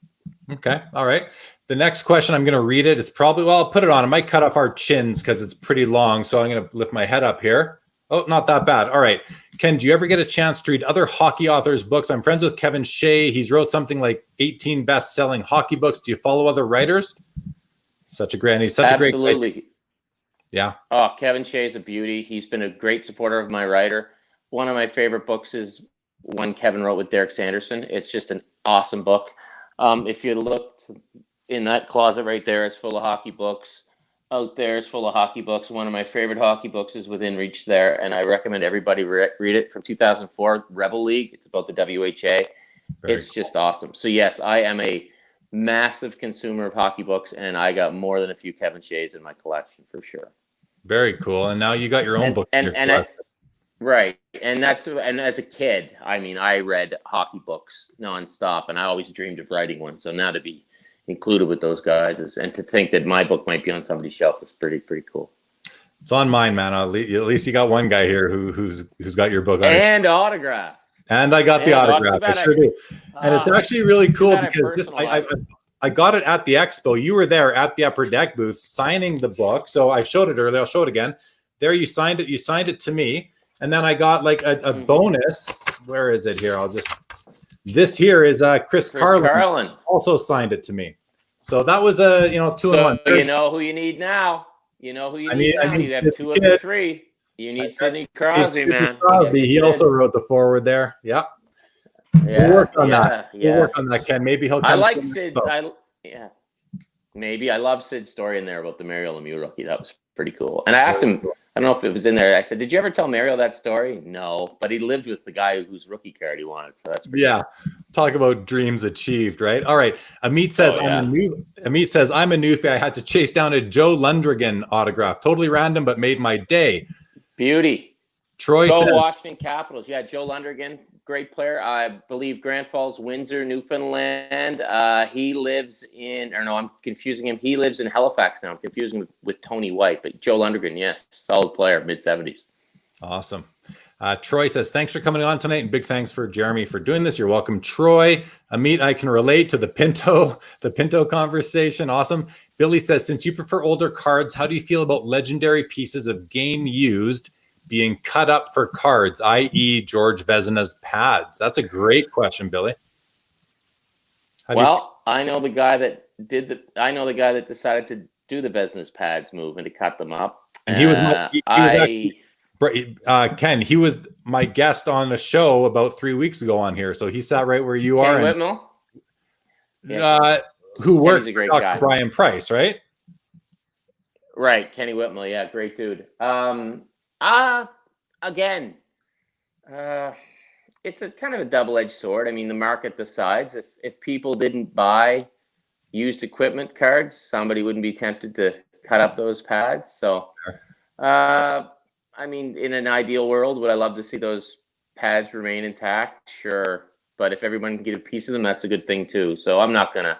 Okay. All right. The next question, I'm going to read it. It's probably, I'll put it on. It might cut off our chins because it's pretty long. So I'm going to lift my head up here. Oh, not that bad. All right. Ken, do you ever get a chance to read other hockey authors' books? I'm friends with Kevin Shea. He's wrote something like 18 best-selling hockey books. Do you follow other writers? He's such a great Absolutely. Yeah. Oh, Kevin Shea is a beauty. He's been a great supporter of my writer. One of my favorite books is one Kevin wrote with Derek Sanderson. It's just an awesome book. If you looked in that closet right there, it's full of hockey books. Out there is full of hockey books. One of my favorite hockey books is within reach there, and I recommend everybody read it, from 2004, Rebel League. It's about the WHA. It's just awesome. So yes, I am a massive consumer of hockey books, and I got more than a few Kevin Sheas in my collection for sure. Very cool. And now you got your own book. Right. And as a kid, I mean, I read hockey books nonstop, and I always dreamed of writing one. So now to be included with those guys and to think that my book might be on somebody's shelf is pretty cool. It's on mine, man. At least you got one guy here who's got your book on and autograph. And I got the autograph. I sure do. And it's actually really cool because I got it at the expo. You were there at the Upper Deck booth signing the book. So I showed it earlier. I'll show it again. There you signed it. You signed it to me. And then I got like a bonus. Where is it here? This here is Chris Carlin also signed it to me. So that was a 2 in 1. You know who you need now. You know who you need now. You have 2 of the 3. You need Sidney Crosby, man. Crosby. He also wrote the forward there. Yeah. We'll work on that. We'll work on that, Ken. Maybe he'll come. I like Sid's. Maybe. I love Sid's story in there about the Mario Lemieux rookie. That was pretty cool. And I asked him, I don't know if it was in there. I said, "Did you ever tell Mario that story?" No, but he lived with the guy whose rookie card he wanted. So that's pretty cool. Talk about dreams achieved, right? All right. Amit says, I'm a new fan. I had to chase down a Joe Lundgren autograph. Totally random, but made my day. Beauty. Troy says, Washington Capitals. Yeah, Joe Lundgren, great player. I believe Grand Falls, Windsor, Newfoundland. He lives in, or no, I'm confusing him. He lives in Halifax now. I'm confusing him with Tony White, but Joe Lundgren, yes, solid player, mid-70s. Awesome. Troy says, thanks for coming on tonight, and big thanks for Jeremy for doing this. You're welcome, Troy. Amit, I can relate to the Pinto conversation. Awesome. Billy says, since you prefer older cards, how do you feel about legendary pieces of game used being cut up for cards, i.e. George Vezina's pads? That's a great question, Billy. I know the guy that decided to do the Vezina's pads move and to cut them up. And Ken, he was my guest on a show about 3 weeks ago on here. So he sat right where you are. Whitmell? Who works for Dr. Brian Price, right? Right. Kenny Whitmell. Yeah. Great dude. Again, it's a kind of a double-edged sword. I mean, the market decides. If people didn't buy used equipment cards, somebody wouldn't be tempted to cut up those pads. So, I mean, in an ideal world, would I love to see those pads remain intact? Sure. But if everyone can get a piece of them, that's a good thing too. So I'm not going to.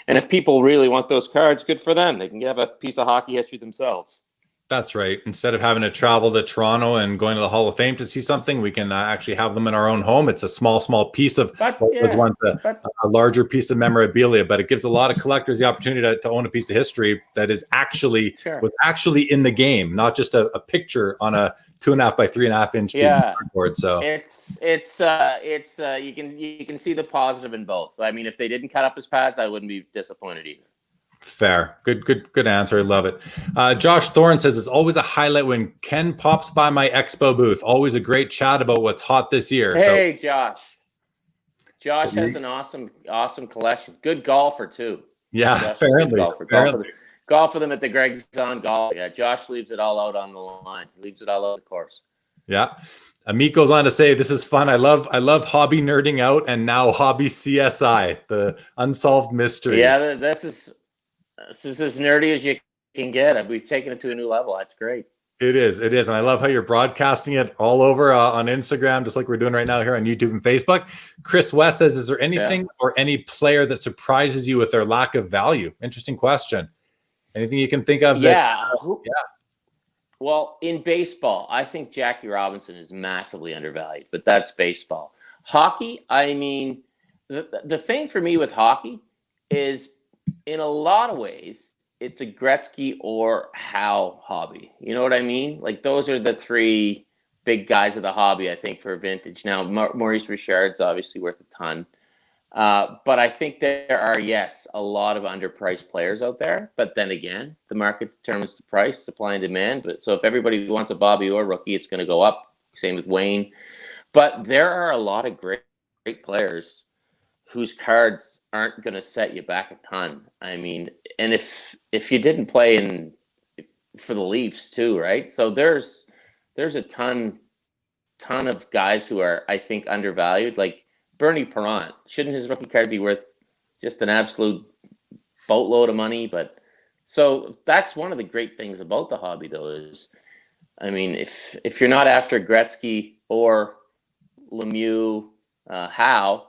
And if people really want those cards, good for them. They can have a piece of hockey history themselves. That's right. Instead of having to travel to Toronto and going to the Hall of Fame to see something, we can actually have them in our own home. It's a small piece of what was once a larger piece of memorabilia, but it gives a lot of collectors the opportunity to own a piece of history that is actually was actually in the game, not just a picture on a 2.5 by 3.5 inch piece of cardboard. So it's you can see the positive in both. I mean, if they didn't cut up his pads, I wouldn't be disappointed either. Fair. Good answer. I love it. Josh Thorne says, it's always a highlight when Ken pops by my expo booth. Always a great chat about what's hot this year. Hey, Josh. Josh has an awesome collection. Good golfer, too. Yeah, apparently. Golf for them at the Greg's on Golf. Yeah, Josh leaves it all out on the line. He leaves it all out of the course. Yeah. Amit goes on to say, this is fun. I love hobby nerding out and now hobby CSI, the unsolved mystery. Yeah, this is as nerdy as you can get. We've taken it to a new level. That's great. It is. And I love how you're broadcasting it all over on Instagram, just like we're doing right now here on YouTube and Facebook. Chris West says, is there anything or any player that surprises you with their lack of value? Interesting question. Anything you can think of? Well, in baseball, I think Jackie Robinson is massively undervalued, but that's baseball. Hockey, I mean, the thing for me with hockey is, in a lot of ways, it's a Gretzky or Howe hobby. You know what I mean? Like, those are the 3 big guys of the hobby, I think, for vintage. Now, Maurice Richard's obviously worth a ton. But I think there are, a lot of underpriced players out there. But then again, the market determines the price, supply and demand. But so if everybody wants a Bobby Orr rookie, it's going to go up. Same with Wayne. But there are a lot of great players whose cards aren't going to set you back a ton. I mean, and if you didn't play for the Leafs too, right? So there's a ton of guys who are, I think, undervalued. Like Bernie Perrant, shouldn't his rookie card be worth just an absolute boatload of money. But so that's one of the great things about the hobby, though, is, I mean, if you're not after Gretzky or Lemieux, Howe,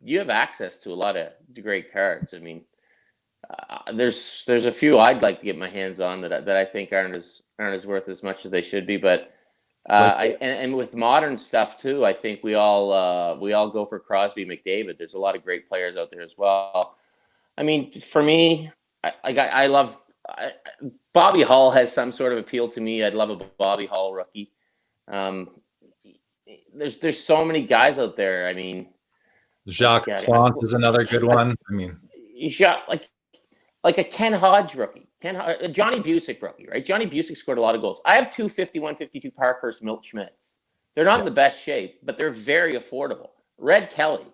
you have access to a lot of great cards. I mean, there's a few I'd like to get my hands on that I think aren't as worth as much as they should be. But and with modern stuff too, I think we all go for Crosby, McDavid. There's a lot of great players out there as well. I mean, for me, I love Bobby Hull has some sort of appeal to me. I'd love a Bobby Hull rookie. There's so many guys out there. I mean, Jacques Plante is another good one. I mean, like a Ken Hodge rookie, Johnny Busick rookie, right? Johnny Busick scored a lot of goals. I have 250, 152 Parkhurst Milt Schmidts. They're not in the best shape, but they're very affordable. Red Kelly,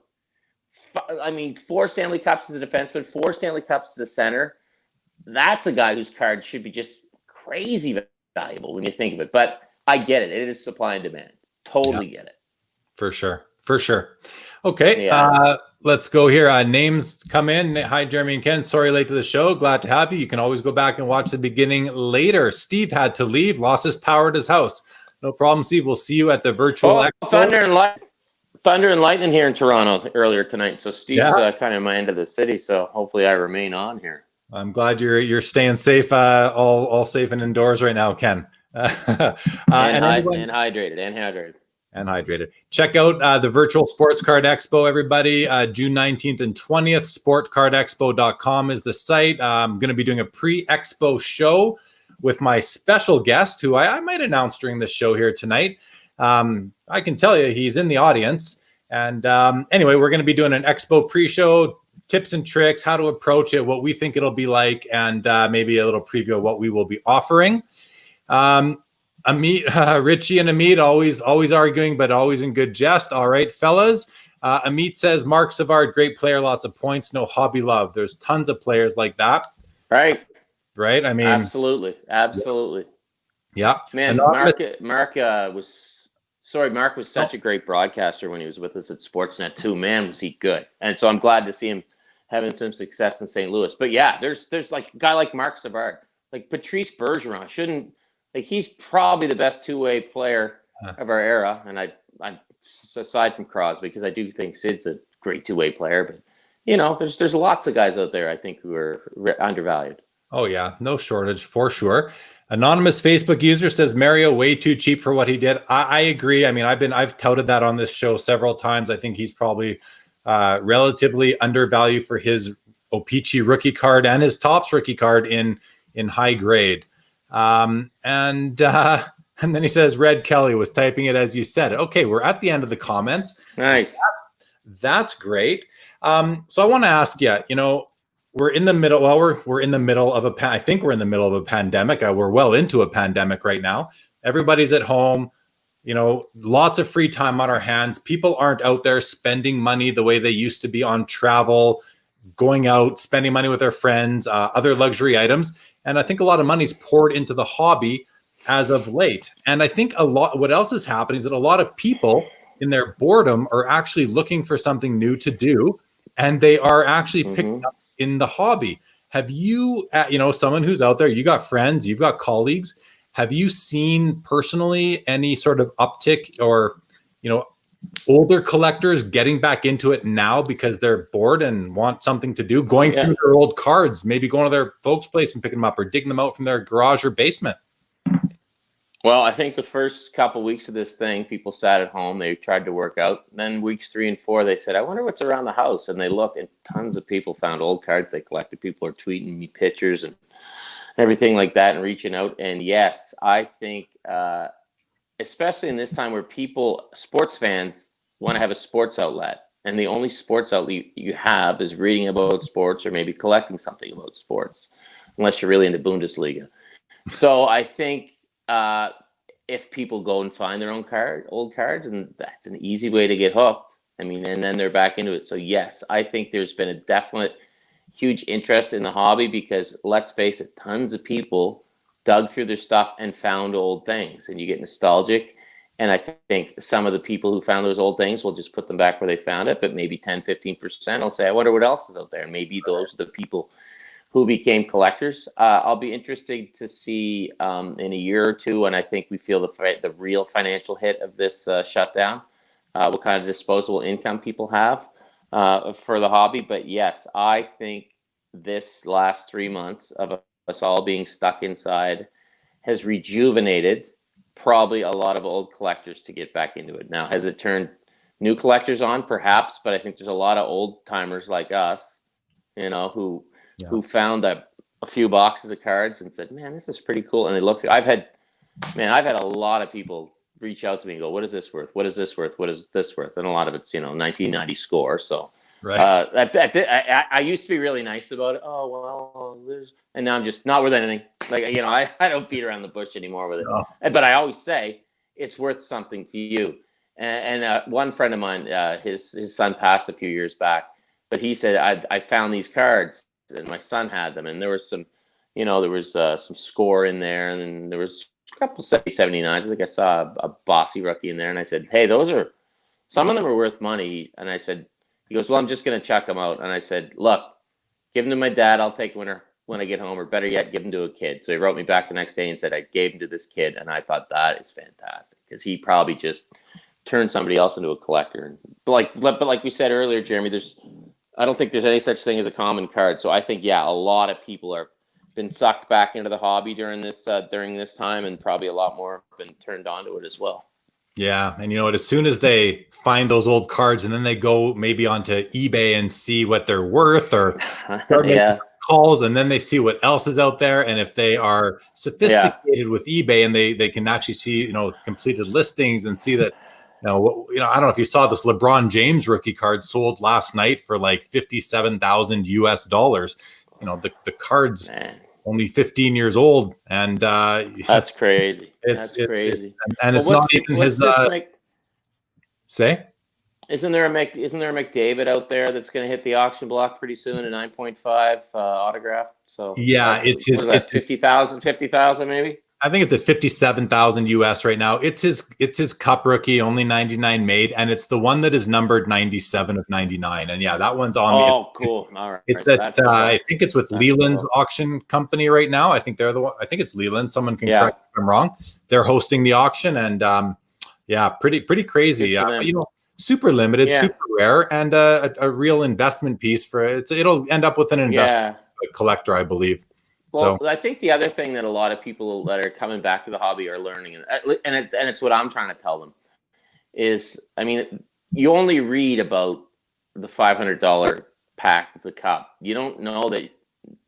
I mean, 4 Stanley Cups as a defenseman, 4 Stanley Cups as a center. That's a guy whose card should be just crazy valuable when you think of it. But I get it. It is supply and demand. Totally get it. For sure. Okay. Let's go here. Names come in. Hi, Jeremy and Ken. Sorry, late to the show. Glad to have you. You can always go back and watch the beginning later. Steve had to leave, lost his power at his house. No problem, Steve. We'll see you at the virtual Thunder and Lightning here in Toronto earlier tonight. So Steve's kind of my end of the city. So hopefully I remain on here. I'm glad you're staying safe, all safe and indoors right now, Ken. And hydrated. Check out the virtual Sports Card Expo, everybody. June 19th and 20th. Sportcardexpo.com is the site. I'm going to be doing a pre-expo show with my special guest, who I might announce during this show here tonight. I can tell you he's in the audience. And anyway, we're going to be doing an expo pre-show, tips and tricks, how to approach it, what we think it'll be like, and maybe a little preview of what we will be offering. Richie and Amit always arguing, but always in good jest. All right, fellas. Amit says, Mark Savard, great player, lots of points, no hobby love. There's tons of players like that. Right. I mean, absolutely. Yeah. Man, Mark was such a great broadcaster when he was with us at Sportsnet too. Man, was he good. And so I'm glad to see him having some success in St. Louis. But yeah, there's like a guy like Mark Savard, like Patrice Bergeron he's probably the best two-way player of our era. And I aside from Crosby, because I do think Sid's a great two-way player, but there's lots of guys out there I think who are undervalued. Oh yeah, no shortage for sure. Anonymous Facebook user says Mario way too cheap for what he did. I agree. I mean, I've touted that on this show several times. I think he's probably relatively undervalued for his O-Pee-Chee rookie card and his Topps rookie card in high grade. And then he says Red Kelly was typing it as you said. Okay, we're at the end of the comments. Nice. That's great. So I want to ask you, we're in the middle. Well, we're in the middle of I think we're in the middle of a pandemic. We're well into a pandemic right now. Everybody's at home. Lots of free time on our hands. People aren't out there spending money the way they used to be on travel, going out, spending money with their friends, other luxury items. And I think a lot of money's poured into the hobby as of late. And I think what else is happening is that a lot of people in their boredom are actually looking for something new to do. And they are actually picking up in the hobby. Have you, someone who's out there, you got friends, you've got colleagues, have you seen personally any sort of uptick or, older collectors getting back into it now because they're bored and want something to do, going through their old cards, maybe going to their folks' place and picking them up or digging them out from their garage or basement? Well, I think the first couple weeks of this thing, people sat at home, they tried to work out. Then weeks 3 and 4, they said, I wonder what's around the house. And they looked, and tons of people found old cards they collected. People are tweeting me pictures and everything like that and reaching out. And yes, I think, especially in this time where sports fans want to have a sports outlet, and the only sports outlet you have is reading about sports or maybe collecting something about sports, unless you're really into Bundesliga. So I think if people go and find their own old cards, and that's an easy way to get hooked. I mean, and then they're back into it. So yes, I think there's been a definite huge interest in the hobby because, let's face it, tons of people dug through their stuff and found old things, and you get nostalgic. And I think some of the people who found those old things will just put them back where they found it, but maybe 10, 15% will say, I wonder what else is out there. And maybe those are the people who became collectors. I'll be interested to see in a year or two, when I think we feel the real financial hit of this shutdown, what kind of disposable income people have for the hobby. But yes, I think this last 3 months of us all being stuck inside has rejuvenated probably a lot of old collectors to get back into it. Now, has it turned new collectors on? Perhaps, but I think there's a lot of old timers like us, who found a few boxes of cards and said, "Man, this is pretty cool." And it looks. I've had a lot of people reach out to me and go, "What is this worth? What is this worth? What is this worth?" And a lot of it's 1990 score. So right. I used to be really nice about it. Oh well, and now I'm just not worth anything. Like I don't beat around the bush anymore with it. No. But I always say it's worth something to you. And one friend of mine, his son passed a few years back, but he said, I found these cards and my son had them, and there was some, some score in there, and then there was a couple 79s. I think I saw a bossy rookie in there, and I said, "Hey, some of them are worth money." And I said, he goes, "Well, I'm just going to chuck them out." And I said, "Look, give them to my dad. I'll take one when I get home, or better yet, give them to a kid." So he wrote me back the next day and said, "I gave them to this kid," and I thought that is fantastic, because he probably just turn somebody else into a collector. But like we said earlier, Jeremy, I don't think there's any such thing as a common card. So I think, a lot of people are been sucked back into the hobby during this time, and probably a lot more have been turned on to it as well. Yeah, and as soon as they find those old cards, and then they go maybe onto eBay and see what they're worth, or start making calls, and then they see what else is out there. And if they are sophisticated with eBay, and they can actually see completed listings and see that. I don't know if you saw this LeBron James rookie card sold last night for like $57,000 US. The card's only 15 years old, and that's crazy. That's crazy. And it's not even his. Say, isn't there a McDavid out there that's going to hit the auction block pretty soon? A 9.5 autograph. So it's his. It's 50,000 maybe. I think it's at 57,000 US right now. It's his cup rookie, only 99 made, and it's the one that is numbered 97 of 99. And that one's on. Oh, cool! All right, it's at I think it's with Leland's auction company right now. I think they're the one. I think it's Leland. Someone can correct me if I'm wrong. They're hosting the auction, and pretty crazy. Super limited, super rare, and a real investment piece for it. It'll end up with an investment collector, I believe. Well, I think the other thing that a lot of people that are coming back to the hobby are learning, and it's what I'm trying to tell them, is, you only read about the $500 pack of the cup. You don't know that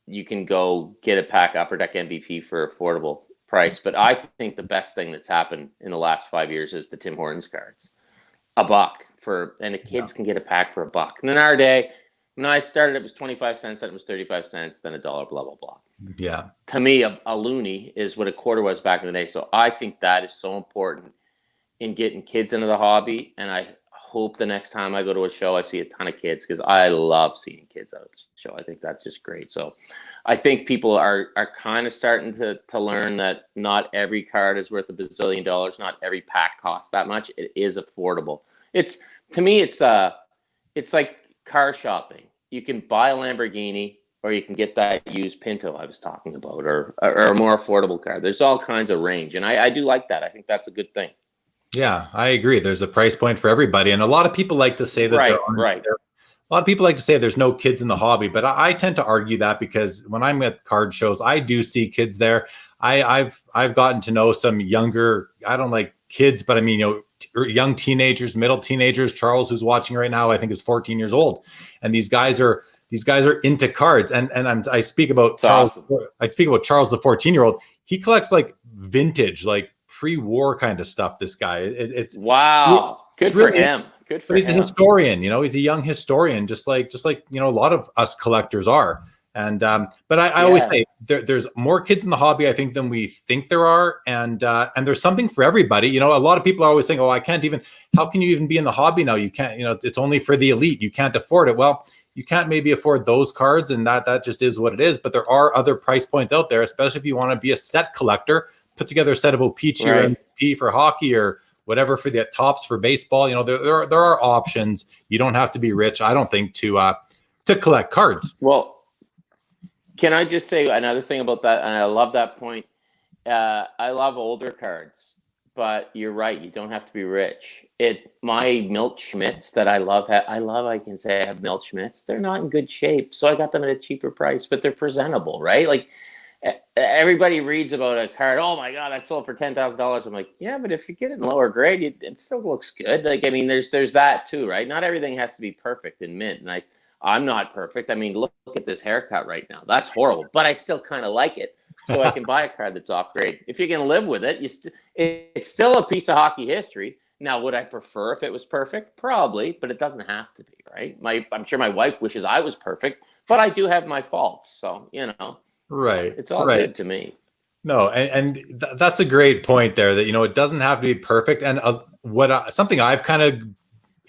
you can go get a pack Upper Deck MVP for affordable price. But I think the best thing that's happened in the last 5 years is the Tim Hortons cards. $1 and the kids can get a pack for $1. And in our day, when I started, it was 25 cents, then it was 35 cents, then $1, blah, blah, blah. Yeah. To me, a loony is what a quarter was back in the day. So I think that is so important in getting kids into the hobby. And I hope the next time I go to a show, I see a ton of kids, because I love seeing kids out at the show. I think that's just great. So I think people are kind of starting to learn that not every card is worth $1 bazillion. Not every pack costs that much. It is affordable. To me, it's like car shopping. You can buy a Lamborghini, or you can get that used Pinto I was talking about, or a more affordable car. There's all kinds of range, and I do like that. I think that's a good thing. Yeah, I agree. There's a price point for everybody, and a lot of people like to say that right. A lot of people like to say there's no kids in the hobby, but I tend to argue that, because when I'm at card shows, I do see kids there. I've gotten to know some younger. I don't like kids, but young teenagers, middle teenagers. Charles, who's watching right now, I think is 14 years old, and these guys are into cards. And I speak about Charles. Awesome. I speak about Charles, the 14-year-old. He collects like vintage, like pre-war kind of stuff. This guy, it's wow, good for him. Good for him. He's a historian. He's a young historian, just like a lot of us collectors are. And but I always say there's more kids in the hobby, I think, than we think there are, and there's something for everybody. A lot of people are always saying, "Oh, I can't even. How can you even be in the hobby now? You can't. It's only for the elite. You can't afford it." Well, you can't maybe afford those cards, and that just is what it is. But there are other price points out there, especially if you want to be a set collector, put together a set of O-Pee-Chee or MVP for hockey, or whatever for the tops for baseball. There are options. You don't have to be rich, I don't think, to collect cards. Well, Can I just say another thing about that? And I love that point. I love older cards, but you're right. You don't have to be rich. My Milt Schmidts that I love. I can say I have Milt Schmidts. They're not in good shape, so I got them at a cheaper price, but they're presentable, right? Like everybody reads about a card. Oh my God, that sold for $10,000. I'm like, yeah, but if you get it in lower grade, it still looks good. Like, I mean, there's that too, right? Not everything has to be perfect in mint, and I'm not perfect. I mean, look at this haircut right now. That's horrible, but I still kind of like it. So I can buy a card that's off grade. If you can live with it, it's still a piece of hockey history. Now, would I prefer if it was perfect? Probably, but it doesn't have to be, right? I'm sure my wife wishes I was perfect, but I do have my faults. So, right, it's all good to me. No, and that's a great point there, that, it doesn't have to be perfect. And something I've kind of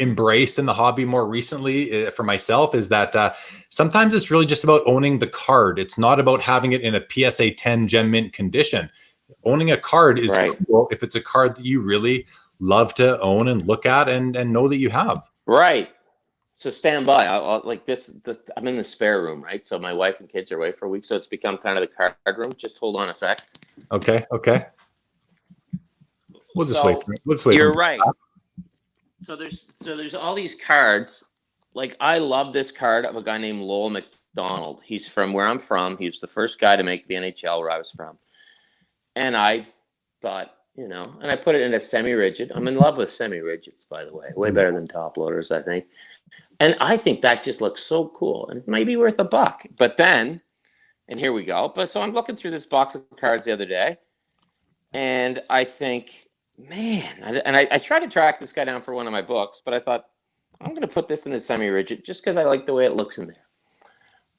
embraced in the hobby more recently for myself is that sometimes it's really just about owning the card. It's not about having it in a PSA 10 gem mint condition. Owning a card is cool if it's a card that you really love to own and look at and know that you have. Right. So stand by. I'll like this. I'm in the spare room, right? So my wife and kids are away for a week, so it's become kind of the card room. Just hold on a sec. Okay. We'll just wait. Let's wait. You're right. So there's all these cards. Like, I love this card of a guy named Lowell McDonald. He's from where I'm from. He was the first guy to make the NHL where I was from. And I thought, and I put it in a semi-rigid. I'm in love with semi-rigids, by the way. Way better than top loaders, I think. And I think that just looks so cool. And it might be worth $1. But then, and here we go. So I'm looking through this box of cards the other day. And I think, man, I tried to track this guy down for one of my books, but I thought, I'm going to put this in a semi-rigid just because I like the way it looks in there.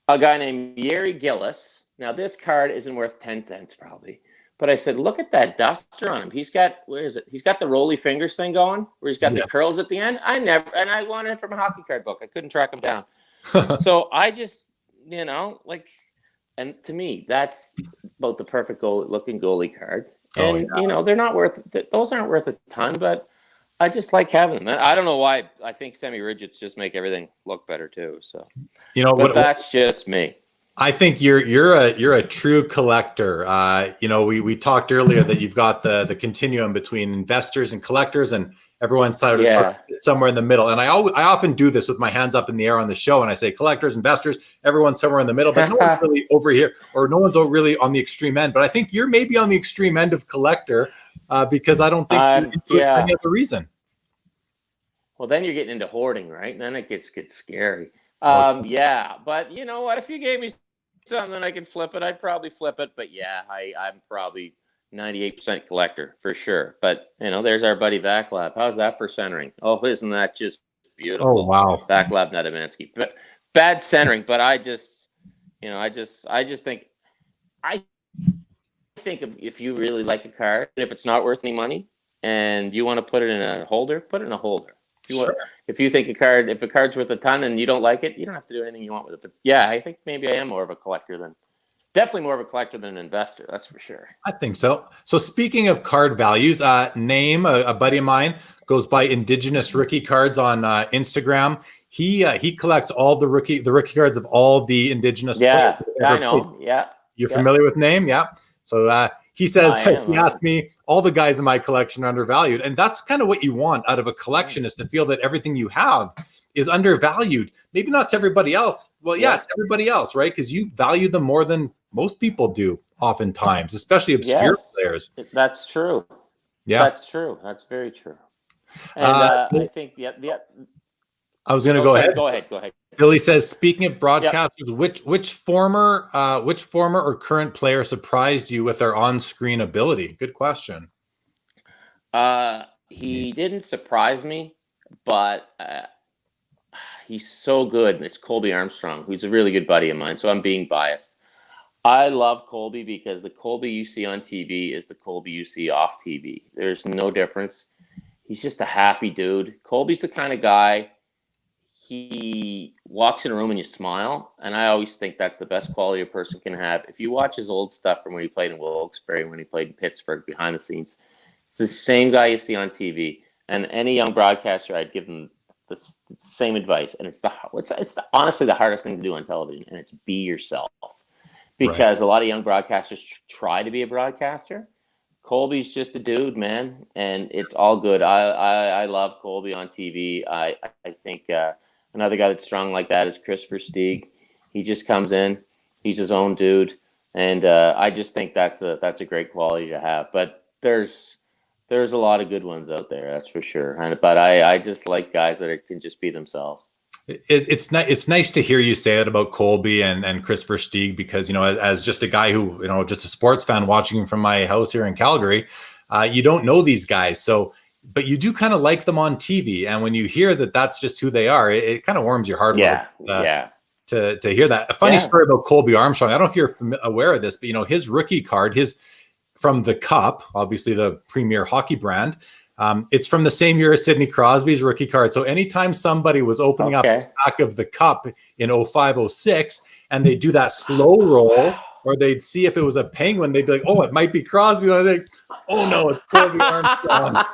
A guy named Yeri Gillis. Now, this card isn't worth 10 cents probably. But I said, look at that duster on him. He's got, where is it? He's got the roly fingers thing going, where he's got the curls at the end. I wanted it from a hockey card book. I couldn't track him down. So I just, and to me, that's about the perfect looking goalie card. And, they're not those aren't worth a ton, but I just like having them. I don't know why. I think semi-rigids just make everything look better too. So, but that's just me. I think you're a true collector. We talked earlier that you've got the continuum between investors and collectors, and everyone's somewhere in the middle. And I often do this with my hands up in the air on the show, and I say collectors, investors, everyone's somewhere in the middle, but no one's really over here, or no one's really on the extreme end. But I think you're maybe on the extreme end of collector because I don't think for any other reason. Well, then you're getting into hoarding, right? And then it gets scary. But you know what? If you gave me something I could flip it, I'd probably flip it. But I'm probably 98% collector for sure. But there's our buddy Vaclav. How's that for centering? Oh, isn't that just beautiful? Oh wow, Vaclav Nedemansky. But bad centering. But I just think if you really like a card, and if it's not worth any money, and you want to put it in a holder, put it in a holder. If you think if a card's worth a ton and you don't like it, you don't have to do anything you want with it. But I think maybe I am definitely more of a collector than an investor. That's for sure. I think so. So speaking of card values, Name, a buddy of mine, goes by Indigenous Rookie Cards on Instagram. He collects all the rookie cards of all the Indigenous. Yeah, I know. Played. Yeah. You're familiar with Name? Yeah. So he says, he asked me, all the guys in my collection are undervalued. And that's kind of what you want out of a collection, is to feel that everything you have is undervalued. Maybe not to everybody else. Well, to everybody else, right? Because you value them more than most people do oftentimes, especially obscure players. That's true. Yeah. That's true. That's very true. And I think, I was going to go ahead. Go ahead. Billy says, speaking of broadcasters, which former or current player surprised you with their on-screen ability? Good question. He didn't surprise me, but he's so good. It's Colby Armstrong, who's a really good buddy of mine. So I'm being biased. I love Colby because the Colby you see on TV is the Colby you see off TV. There's no difference. He's just a happy dude. Colby's the kind of guy. He walks in a room and you smile, and I always think that's the best quality a person can have. If you watch his old stuff from when he played in Wilkes-Barre, when he played in Pittsburgh, behind the scenes, it's the same guy you see on TV. And any young broadcaster, I'd give them the same advice. And it's honestly the hardest thing to do on television, and it's be yourself. because a lot of young broadcasters try to be a broadcaster. Colby's just a dude, man, and it's all good. I love Colby on TV. I think another guy that's strong like that is Christopher Stieg. He just comes in, he's his own dude, and I just think that's a great quality to have. But there's a lot of good ones out there, that's for sure. But I just like guys that can just be themselves. It's nice to hear you say it about Colby and Christopher Stieg, because, you know, as just a guy who, you know, just a sports fan watching him from my house here in Calgary, you don't know these guys. So, but you do kind of like them on TV. And when you hear that that's just who they are, it kind of warms your heart. To hear that. A funny story about Colby Armstrong. I don't know if you're aware of this, but, you know, his rookie card, from the Cup, obviously the premier hockey brand, it's from the same year as Sidney Crosby's rookie card. So anytime somebody was opening up the back of the Cup in 05-06 and they do that slow roll, or they'd see if it was a Penguin, they'd be like, oh, it might be Crosby. And I was like, oh no, it's Colby Armstrong.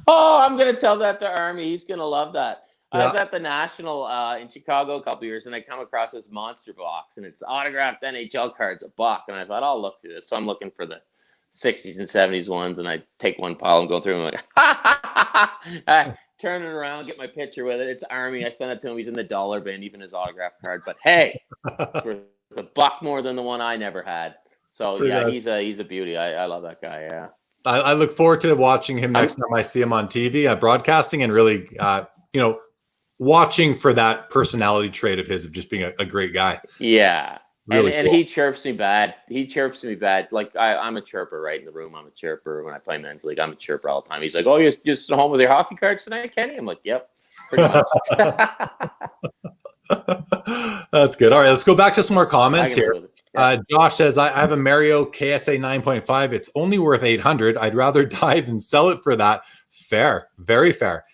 Oh, I'm going to tell that to Army. He's going to love that. I was at the National in Chicago a couple years, and I come across this monster box, and it's autographed NHL cards, $1. And I thought, I'll look through this. So I'm looking for the 60s and 70s ones, and I take one pile and go through them. Like, I turn it around, get my picture with it. It's Army. I sent it to him. He's in the dollar bin, even his autograph card. But hey, it's worth $1 more than the one I never had. So he's a beauty. I love that guy. Yeah, I look forward to watching him next time I see him on TV, broadcasting, and really, watching for that personality trait of his of just being a great guy. Yeah. Really and cool. he chirps me bad. Like I'm a chirper right in the room. I'm a chirper when I play men's league. I'm a chirper all the time. He's like, "Oh, you're just home with your hockey cards tonight, Kenny?" I'm like, "Yep, pretty much." That's good. All right, let's go back to some more comments here. Yeah. Josh says, I have a Mario KSA 9.5. It's only worth $800. I'd rather die than sell it for that. Fair, very fair.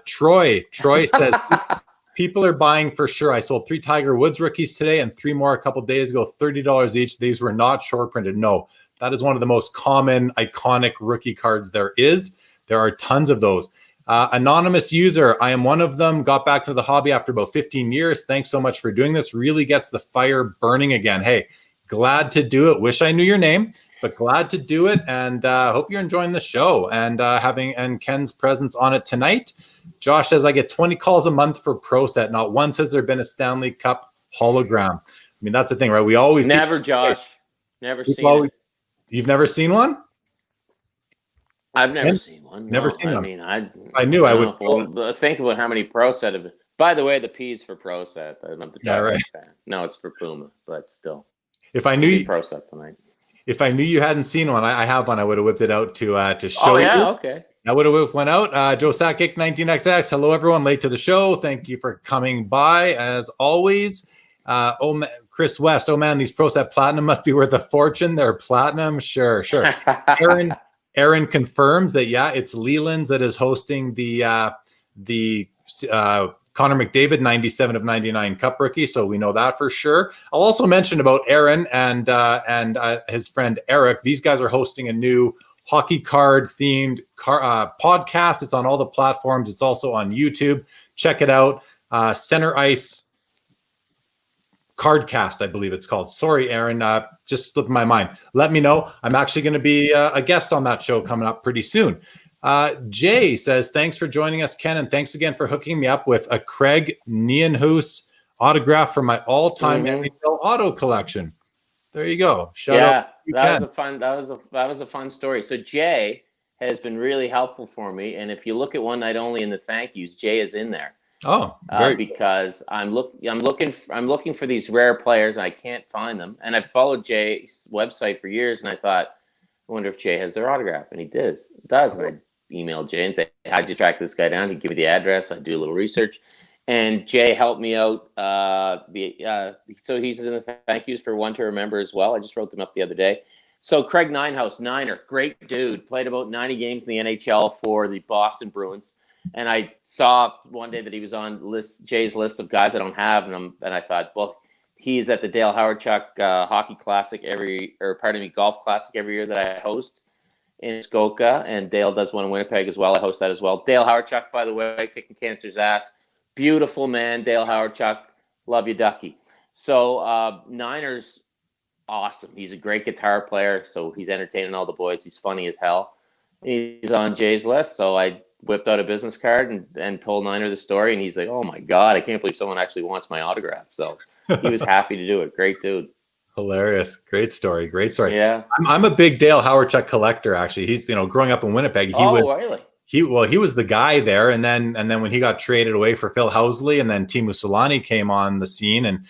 Troy says, people are buying for sure. I sold 3 Tiger Woods rookies today and 3 more a couple days ago, $30 each. These were not short printed. No, that is one of the most common, iconic rookie cards there is. There are tons of those. Anonymous user, I am one of them. Got back into the hobby after about 15 years. Thanks so much for doing this. Really gets the fire burning again. Hey, glad to do it. Wish I knew your name, but glad to do it. And hope you're enjoying the show and having Ken's presence on it tonight. Josh says, I get 20 calls a month for Pro Set. Not once has there been a Stanley Cup hologram. I mean, that's the thing, right? We always Josh. Never seen it. You've never seen one? I've never seen one. Never seen one. I mean, I knew I would. Well, think about how many Pro Set have been. By the way, the P's for Pro Set. I'm the right. fan. No, it's for Puma, but still. If I knew Pro Set tonight. If I knew you hadn't seen one, I have one. I would have whipped it out to show you. Okay. I would have went out. Joe Sakic, 19XX. Hello, everyone. Late to the show. Thank you for coming by, as always. Chris West. Oh, man, these Pro Set Platinum must be worth a fortune. They're platinum. Sure. Aaron confirms that, it's Leland's that is hosting the Connor McDavid 97 of 99 Cup rookie. So we know that for sure. I'll also mention about Aaron and his friend Eric. These guys are hosting a new hockey card themed podcast. It's on all the platforms. It's also on YouTube. Check it out. Center Ice Cardcast, I believe it's called. Sorry, Aaron, just slipped my mind. Let me know. I'm actually going to be a guest on that show coming up pretty soon. Jay says, thanks for joining us, Ken, and thanks again for hooking me up with a Craig Nienhuis autograph for my all-time NHL auto collection. There you go. Shout out. That was a fun story. So Jay has been really helpful for me, and if you look at One Night Only in the thank yous, Jay is in there. Oh, because I'm looking for these rare players and I can't find them. And I've followed Jay's website for years, and I thought, I wonder if Jay has their autograph, and he does. And I emailed Jay and say, how'd you track this guy down? He'd give me the address. I'd do a little research, and Jay helped me out. So he's in the thank yous for One to Remember as well. I just wrote them up the other day. So Craig Nienhuis, Niner, great dude, played about 90 games in the NHL for the Boston Bruins. And I saw one day that he was on Jay's list of guys I don't have, and I thought, well, he's at the Dale Hawerchuk Hockey Classic Golf Classic every year that I host in Muskoka, and Dale does one in Winnipeg as well. I host that as well. Dale Hawerchuk, by the way, kicking cancer's ass. Beautiful man, Dale Hawerchuk. Love you, Ducky. So Niners awesome. He's a great guitar player, so he's entertaining all the boys. He's funny as hell. He's on Jay's list, so I whipped out a business card and told Niner the story, and he's like, "Oh my God, I can't believe someone actually wants my autograph." So he was happy to do it. Great dude. Hilarious. Great story. Great story. Yeah. I'm a big Dale Hawerchuk collector, actually. He's, growing up in Winnipeg, Really? He was the guy there, and then when he got traded away for Phil Housley, and then Teemu Selanne came on the scene, and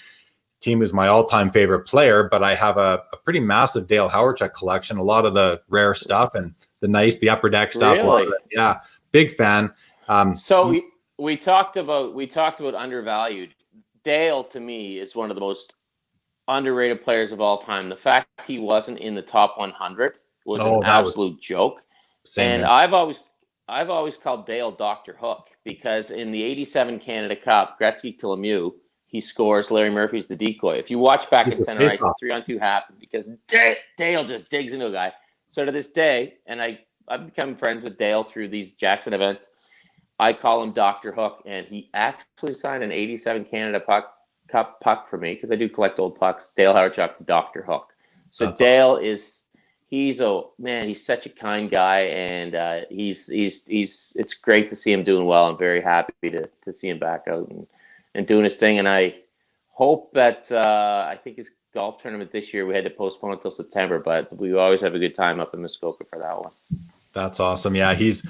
Teemu is my all-time favorite player. But I have a pretty massive Dale Hawerchuk collection, a lot of the rare stuff and the upper deck stuff. Really? Yeah, big fan. So we talked about Undervalued. Dale, to me, is one of the most underrated players of all time. The fact he wasn't in the top 100 was an absolute joke. And I've always called Dale Dr. Hook, because in the 87 Canada Cup, Gretzky to Lemieux, he scores, Larry Murphy's the decoy. If you watch back in center ice, the 3-on-2 happened because Dale just digs into a guy. So to this day, and I've become friends with Dale through these Jackson events, I call him Dr. Hook, and he actually signed an 87 Canada Cup puck for me, because I do collect old pucks. Dale Hawerchuk, Dr. Hook. So that's Dale awesome. He's such a kind guy, and he's it's great to see him doing well. I'm very happy to see him back out and doing his thing. And I hope that I think his golf tournament this year, we had to postpone until September, but we always have a good time up in Muskoka for that one. That's awesome. Yeah, he's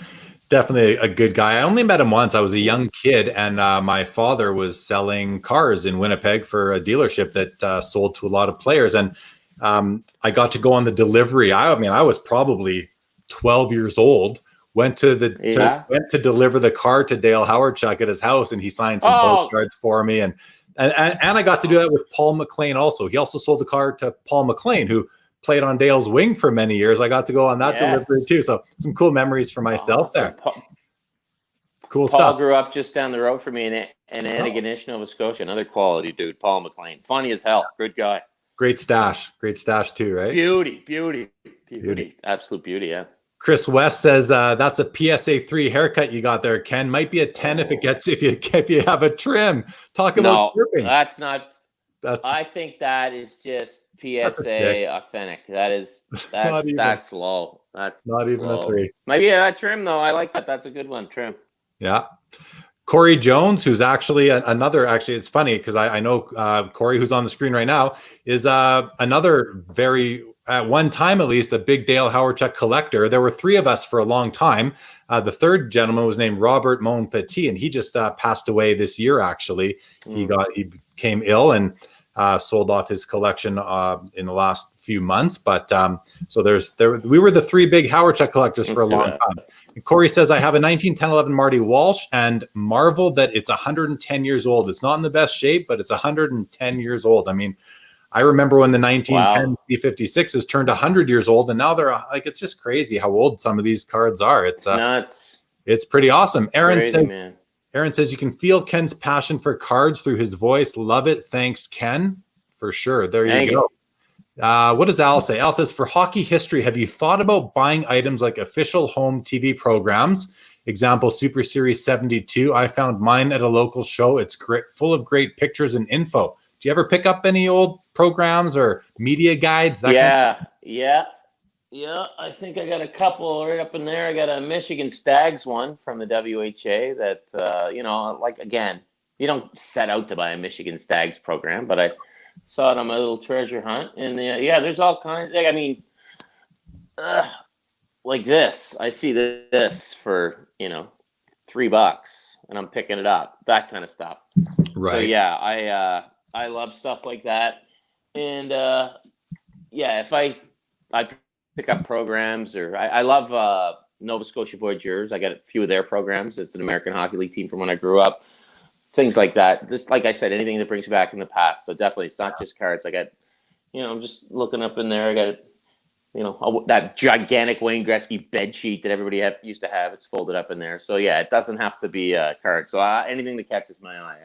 definitely a good guy. I only met him once. I was a young kid, and my father was selling cars in Winnipeg for a dealership that sold to a lot of players. And I got to go on the delivery. I was probably 12 years old. Went to deliver the car to Dale Hawerchuk at his house, and he signed some postcards for me. And I got to do that with Paul McLean also. He also sold the car to Paul McLean, who played on Dale's wing for many years. I got to go on that delivery too. So some cool memories for myself there. Cool stuff. Paul grew up just down the road from me in Antigonish, Nova Scotia. Another quality dude, Paul McLean. Funny as hell. Good guy. Great stash too, right? Beauty. Absolute beauty, yeah. Chris West says that's a PSA 3 haircut you got there, Ken. Might be a 10 if you have a trim. Talk about tripping. I think that is just PSA authentic. That's low. That's not even low. A 3. Maybe a trim though. I like that. That's a good one. Trim. Yeah. Corey Jones, who's actually it's funny because I know Corey, who's on the screen right now, is another very, at one time at least, a big Dale Hawerchuk collector. There were 3 of us for a long time. The third gentleman was named Robert Monpetit, and he just passed away this year, actually. He became ill and sold off his collection in the last few months. But so we were the 3 big Hawerchuk collectors for a long time. And Corey says, I have a 1910-11 Marty Walsh and marvel that it's 110 years old. It's not in the best shape, but it's 110 years old. I mean, I remember when the 1910 C56s turned 100 years old, and now they're like, it's just crazy how old some of these cards are. It's nuts. It's pretty awesome. Aaron says you can feel Ken's passion for cards through his voice. Love it. Thanks, Ken. For sure. There you go. What does Al say? Al says, for hockey history, have you thought about buying items like official home TV programs? Example, Super Series 72. I found mine at a local show. It's great, full of great pictures and info. Do you ever pick up any old programs or media guides? Yeah. I think I got a couple right up in there. I got a Michigan Stags one from the WHA that, again, you don't set out to buy a Michigan Stags program, but I saw it on my little treasure hunt. And there's all kinds. Like this. I see this for, $3 and I'm picking it up. That kind of stuff. Right. So, yeah, I love stuff like that. And, if I pick up programs or I love Nova Scotia Voyageurs. I got a few of their programs. It's an American Hockey League team from when I grew up. Things like that. Just like I said, anything that brings you back in the past. So definitely it's not just cards. I got, I'm just looking up in there. I got, that gigantic Wayne Gretzky bed sheet that everybody used to have. It's folded up in there. So yeah, it doesn't have to be a card. So anything that catches my eye.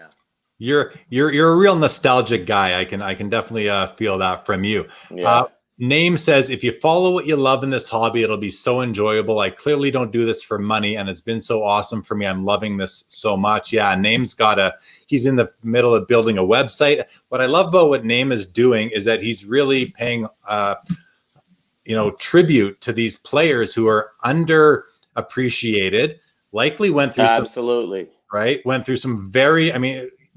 Yeah. You're a real nostalgic guy. I can definitely feel that from you. Yeah. Name says, if you follow what you love in this hobby, it'll be so enjoyable. I clearly don't do this for money, and it's been so awesome for me. I'm loving this so much. Yeah, Name's he's in the middle of building a website. What I love about what Name is doing is that he's really paying, tribute to these players who are underappreciated, likely went through went through some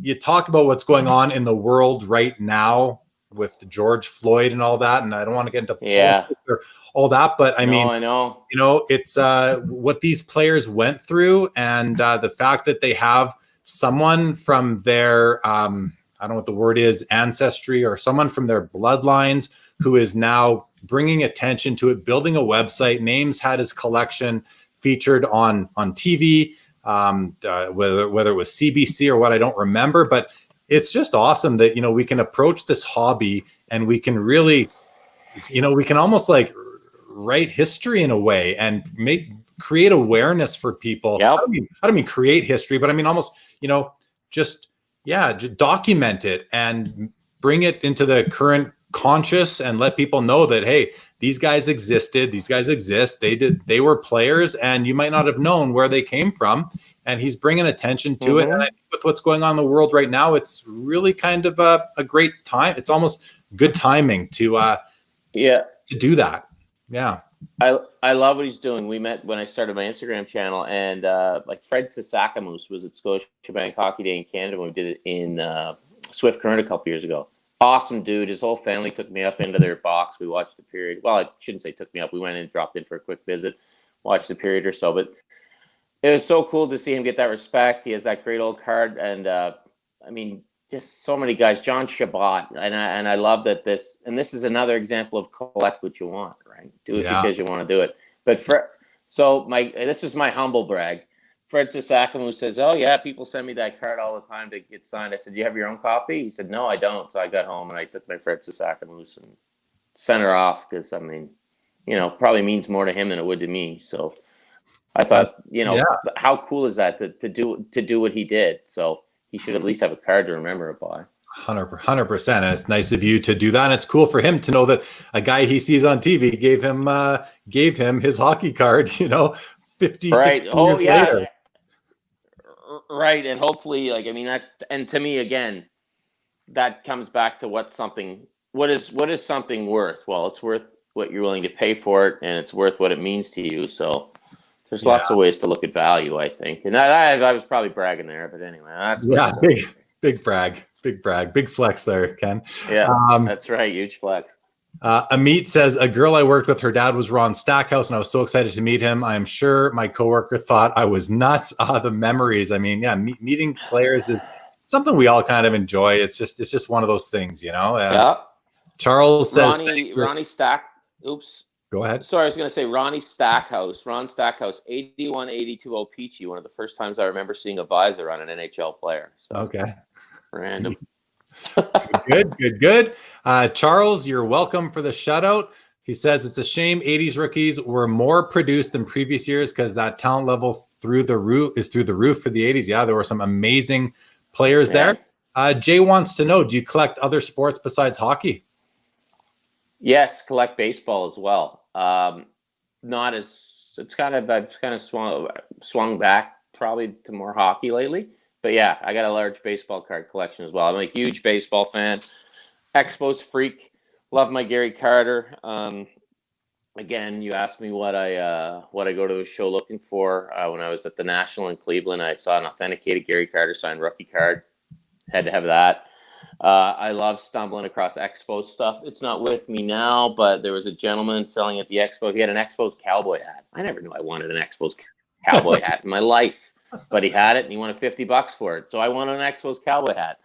you talk about what's going on in the world right now with George Floyd and all that, and I don't want to get into politics or all that, but I know, it's what these players went through, and the fact that they have someone from their I don't know what the word is, ancestry, or someone from their bloodlines who is now bringing attention to it, building a website. Names had his collection featured on TV, whether it was CBC or what, I don't remember, but it's just awesome that, we can approach this hobby and we can really, we can almost like write history in a way and create awareness for people. Yep. I don't mean create history, but I mean almost, just document it and bring it into the current conscious and let people know that, hey, these guys existed, these guys exist, they were players, and you might not have known where they came from. And he's bringing attention to it. And I think with what's going on in the world right now, it's really kind of a great time. It's almost good timing to do that. Yeah. I love what he's doing. We met when I started my Instagram channel, and like Fred Sasakamoose was at Scotiabank Hockey Day in Canada when we did it in Swift Current a couple years ago. Awesome dude. His whole family took me up into their box. We watched the period. Well, I shouldn't say took me up. We went in and dropped in for a quick visit, watched the period or so. But it was so cool to see him get that respect. He has that great old card. And just so many guys. John Shabbat. And I love that this is another example of collect what you want, right? Do it because you want to do it. But this is my humble brag. Fred Sasakamoose says, "Oh yeah, people send me that card all the time to get signed." I said, "Do you have your own copy?" He said, "No, I don't." So I got home and I took my Fred Sasakamoose and sent her off because probably means more to him than it would to me. So I thought, how cool is that to do what he did? So he should at least have a card to remember it by. 100%. And it's nice of you to do that. And it's cool for him to know that a guy he sees on TV gave him his hockey card, 50, right. 60 years later. Right. And hopefully, and to me, again, that comes back to what is something worth? Well, it's worth what you're willing to pay for it, and it's worth what it means to you. So there's lots of ways to look at value, I think. And I was probably bragging there, but anyway, that's big brag, big flex there, Ken. Yeah, that's right. Huge flex. Amit says, a girl I worked with, her dad was Ron Stackhouse, and I was so excited to meet him. I'm sure my coworker thought I was nuts. The memories. Meeting players is something we all kind of enjoy. It's just one of those things, Charles says, Ronnie Stack. Oops. Go ahead. Sorry, I was going to say Ron Stackhouse, 81-82 Peachy. One of the first times I remember seeing a visor on an NHL player. So, okay. Random. Good. Charles, you're welcome for the shout out. He says it's a shame 80s rookies were more produced than previous years because that talent level through the roof for the 80s. Yeah, there were some amazing players there. Jay wants to know, do you collect other sports besides hockey? Yes, collect baseball as well. I've kind of swung back probably to more hockey lately. But yeah, I got a large baseball card collection as well. I'm a huge baseball fan. Expos freak. Love my Gary Carter. Again, you asked me what I go to a show looking for. When I was at the National in Cleveland, I saw an authenticated Gary Carter signed rookie card. Had to have that. I love stumbling across Expos stuff. It's not with me now, but there was a gentleman selling at the Expo. He had an Expos cowboy hat. I never knew I wanted an Expos cowboy hat in my life, but he had it and he wanted $50 for it. So I wanted an Expos cowboy hat.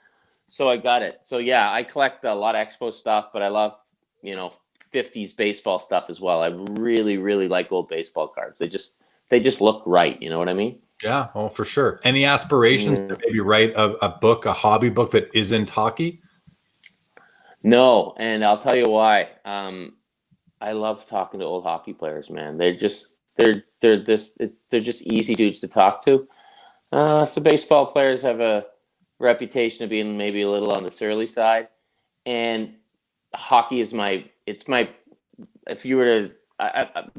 So I got it. So yeah, I collect a lot of Expos stuff, but I love, 50s baseball stuff as well. I really, really like old baseball cards. They just look right. You know what I mean? Yeah, oh, for sure. Any aspirations to maybe write a book, a hobby book that isn't hockey? No, and I'll tell you why. I love talking to old hockey players, man. They're just easy dudes to talk to. So baseball players have a reputation of being maybe a little on the surly side, and hockey is my if you were to,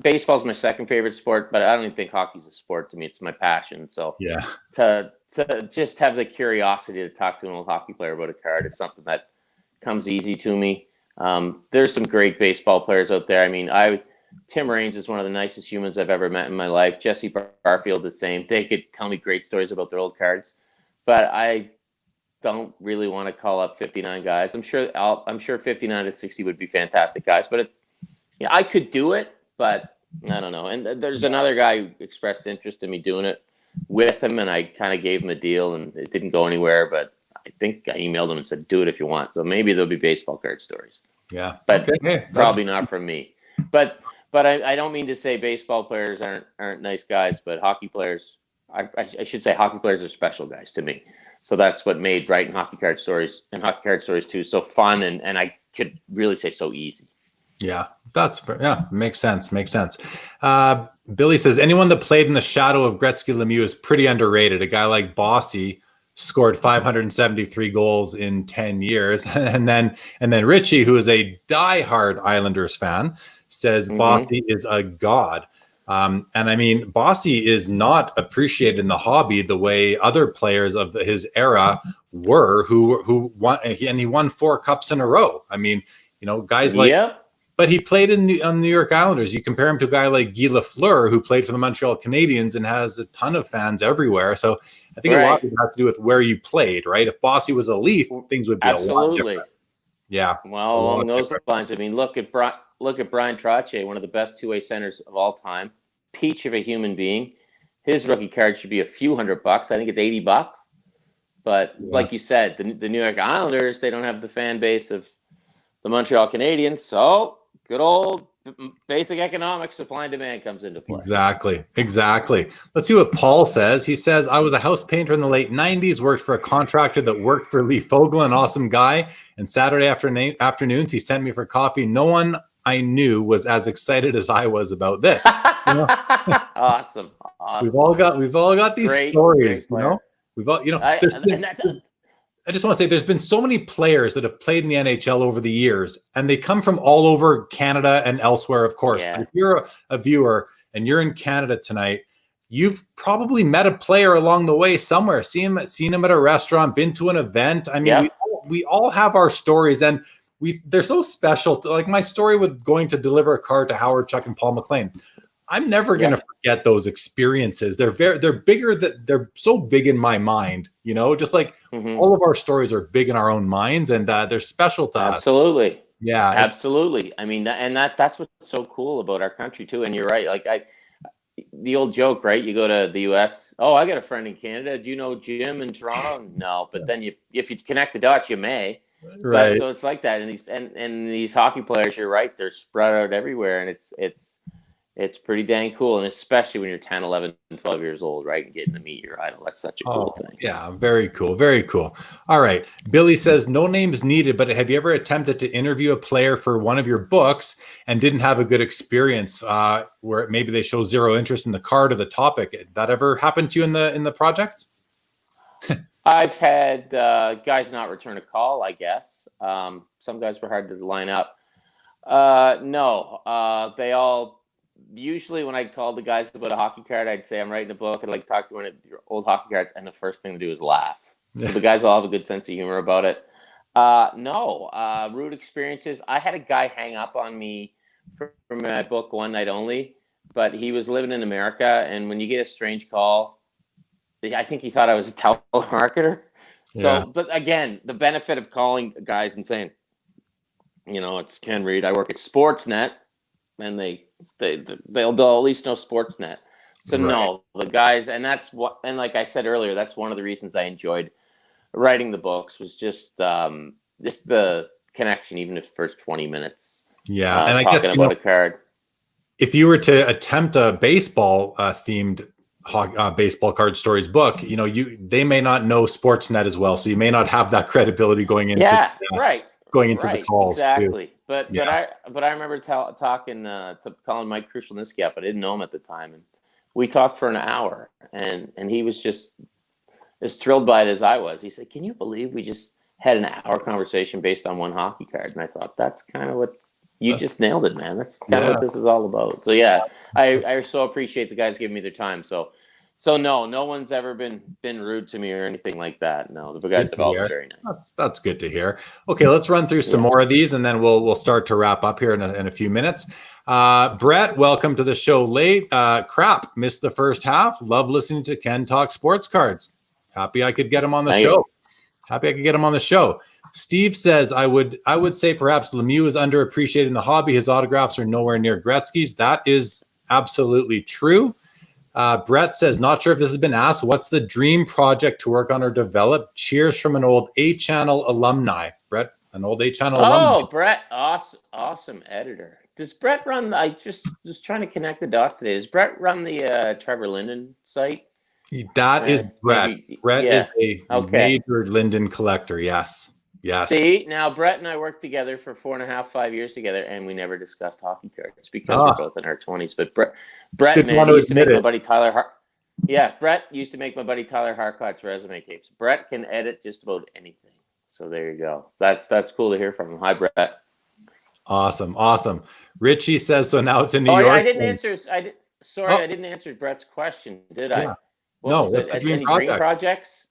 baseball's my second favorite sport, but I don't even think hockey's a sport to me. It's my passion. So yeah, to just have the curiosity to talk to an old hockey player about a card is something that comes easy to me. There's some great baseball players out there. I mean, Tim Raines is one of the nicest humans I've ever met in my life. Jesse Barfield, the same. They could tell me great stories about their old cards, but I don't really want to call up 59 guys. I'm sure 59 to 60 would be fantastic guys, but I could do it, but I don't know. And there's another guy who expressed interest in me doing it with him, and I kind of gave him a deal, and it didn't go anywhere, but I think I emailed him and said, do it if you want. So maybe there'll be baseball card stories. Yeah. But probably not from me. But I don't mean to say baseball players aren't nice guys, but hockey players, I should say hockey players are special guys to me. So that's what made writing hockey card stories and hockey card stories too so fun, and I could really say so easy. Yeah, makes sense. Billy says anyone that played in the shadow of Gretzky Lemieux is pretty underrated. A guy like Bossy scored 573 goals in 10 years, and then Richie, who is a diehard Islanders fan, says Bossy is a god. And I mean, Bossy is not appreciated in the hobby the way other players of his era were, who won, and he won 4 cups in a row. I mean, guys like. Yep. But he played on the New York Islanders. You compare him to a guy like Guy Lafleur, who played for the Montreal Canadiens and has a ton of fans everywhere. So I think a lot of it has to do with where you played, right? If Bossy was a Leaf, things would be a lot different. Yeah. Well, along those lines, I mean, look at Brian Trottier, one of the best two-way centers of all time. Peach of a human being. His rookie card should be a few $100. I think it's $80. But like you said, the New York Islanders, they don't have the fan base of the Montreal Canadiens, so good old basic economics, supply and demand comes into play. Exactly. Let's see what Paul says. He says, I was a house painter in the late 90s, worked for a contractor that worked for Lee Fogel, an awesome guy. And Saturday afternoons, he sent me for coffee. No one I knew was as excited as I was about this. Awesome. We've all got these stories, We've all, I just want to say there's been so many players that have played in the NHL over the years, and they come from all over Canada and elsewhere, of course. Yeah. But if you're a viewer and you're in Canada tonight, you've probably met a player along the way somewhere, seen him at a restaurant, been to an event. I mean, we all have our stories, and they're so special. Like my story with going to deliver a card to Hawerchuk and Paul McLean. I'm never going to forget those experiences. They're bigger, that they're so big in my mind, just like all of our stories are big in our own minds, and they're special to us. Absolutely. Yeah, absolutely. I mean, that's what's so cool about our country too. And you're right. Like the old joke, right? You go to the US. Oh, I got a friend in Canada. Do you know Jim in Toronto? No, but then if you connect the dots, you may. Right. But, so it's like that. And these hockey players, you're right. They're spread out everywhere, and it's pretty dang cool, and especially when you're 10, 11, 12 years old, right, and getting to meet your idol. That's such a cool thing. Yeah, very cool, very cool. All right. Billy says, no names needed, but have you ever attempted to interview a player for one of your books and didn't have a good experience where maybe they show zero interest in the card or the topic? Did that ever happen to you in the project? I've had guys not return a call, I guess. Some guys were hard to line up. No, they all... Usually when I called the guys about a hockey card, I'd say I'm writing a book and like talk to one of your old hockey cards, and the first thing to do is laugh. So the guys all have a good sense of humor about it. No, rude experiences. I had a guy hang up on me from my book one night only, but he was living in America, and when you get a strange call, I think he thought I was a telemarketer. So, but again, the benefit of calling guys and saying, it's Ken Reid, I work at Sportsnet, and they'll at least know Sportsnet. So no, the guys, and like I said earlier, that's one of the reasons I enjoyed writing the books, was just the connection, even if for 20 minutes. Yeah, and I talking guess about a card. If you were to attempt a baseball themed baseball card stories book, they may not know Sportsnet as well, so you may not have that credibility going into the calls exactly. too. But I remember calling Mike Krushelnyski up. I didn't know him at the time, and we talked for an hour, and he was just as thrilled by it as I was. He said, "Can you believe we just had an hour conversation based on one hockey card?" And I thought, that's kind of what You just nailed it, man. That's kind of what this is all about. So yeah, I so appreciate the guys giving me their time. So no one's ever been rude to me or anything like that. No, the guys have all been very nice. That's good to hear. Okay, let's run through some more of these, and then we'll start to wrap up here in a few minutes. Brett, welcome to the show late. Crap, missed the first half. Love listening to Ken talk sports cards. Happy I could get him on the show. Happy I could get him on the show. Steve says, I would say perhaps Lemieux is underappreciated in the hobby. His autographs are nowhere near Gretzky's. That is absolutely true. Brett says, not sure if this has been asked. What's the dream project to work on or develop? Cheers from an old A-Channel alumni. Brett, an old A-Channel alumni. Oh, Brett, awesome editor. Does Brett run, I just was trying to connect the dots today. Does Brett run the Trevor Linden site? That is Brett. Brett is a major Linden collector. Yes. Yes. See, now Brett and I worked together for 4.5, 5 years together, and we never discussed hockey cards because we're both in our 20s. But Brett, man, used to make my buddy Tyler. Brett used to make my buddy Tyler Harcott's resume tapes. Brett can edit just about anything. So there you go. That's cool to hear from him. Hi, Brett. Awesome. Richie says, so now it's in New York. I didn't answer. I didn't answer Brett's question, did I? No. What's the dream project? Dream projects?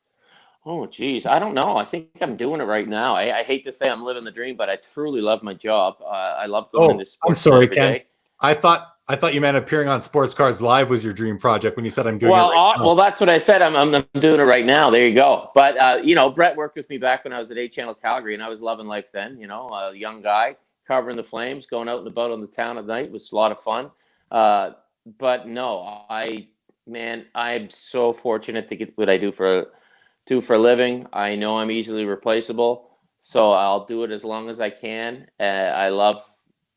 Oh, geez. I don't know. I think I'm doing it right now. I hate to say I'm living the dream, but I truly love my job. I love going into sports. I'm sorry, Ken. I thought you meant appearing on Sports Cards Live was your dream project when you said I'm doing it right now. Well, that's what I said. I'm doing it right now. There you go. But, Brett worked with me back when I was at A-Channel Calgary, and I was loving life then. A young guy covering the Flames, going out and about on the town at night. It was a lot of fun. But no, I'm so fortunate to get what I do for a living. I know I'm easily replaceable, so I'll do it as long as I can. I love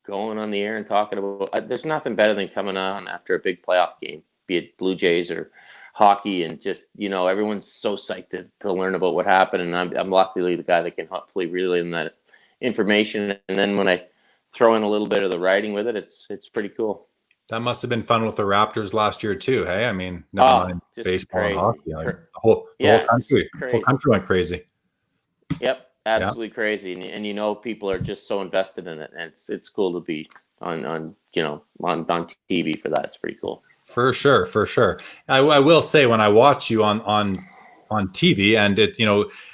going on the air and talking about. There's nothing better than coming on after a big playoff game, be it Blue Jays or hockey, and just everyone's so psyched to learn about what happened. And I'm luckily the guy that can hopefully relay them that information. And then when I throw in a little bit of the writing with it, it's pretty cool. That must have been fun with the Raptors last year too. Hey, I mean, never mind baseball and hockey. Like, the whole country went crazy. Yep, absolutely crazy. And people are just so invested in it, and it's cool to be on TV for that. It's pretty cool. For sure. I will say, when I watch you on TV, and it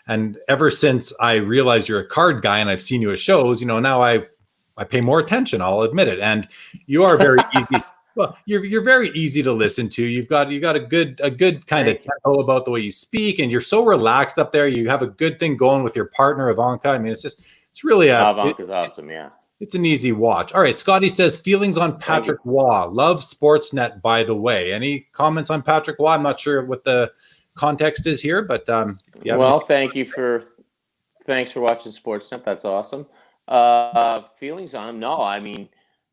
and ever since I realized you're a card guy and I've seen you at shows, now I pay more attention. I'll admit it. And you are very easy. Well, you're very easy to listen to. You've got a good kind of tempo about the way you speak, and you're so relaxed up there. You have a good thing going with your partner Ivanka. I mean, it's really Ivanka's awesome. Yeah, it's an easy watch. All right, Scotty says feelings on Patrick Waugh. Love Sportsnet, by the way. Any comments on Patrick Waugh? I'm not sure what the context is here, but yeah. Well, thanks for watching Sportsnet. That's awesome. Feelings on him? No, I mean,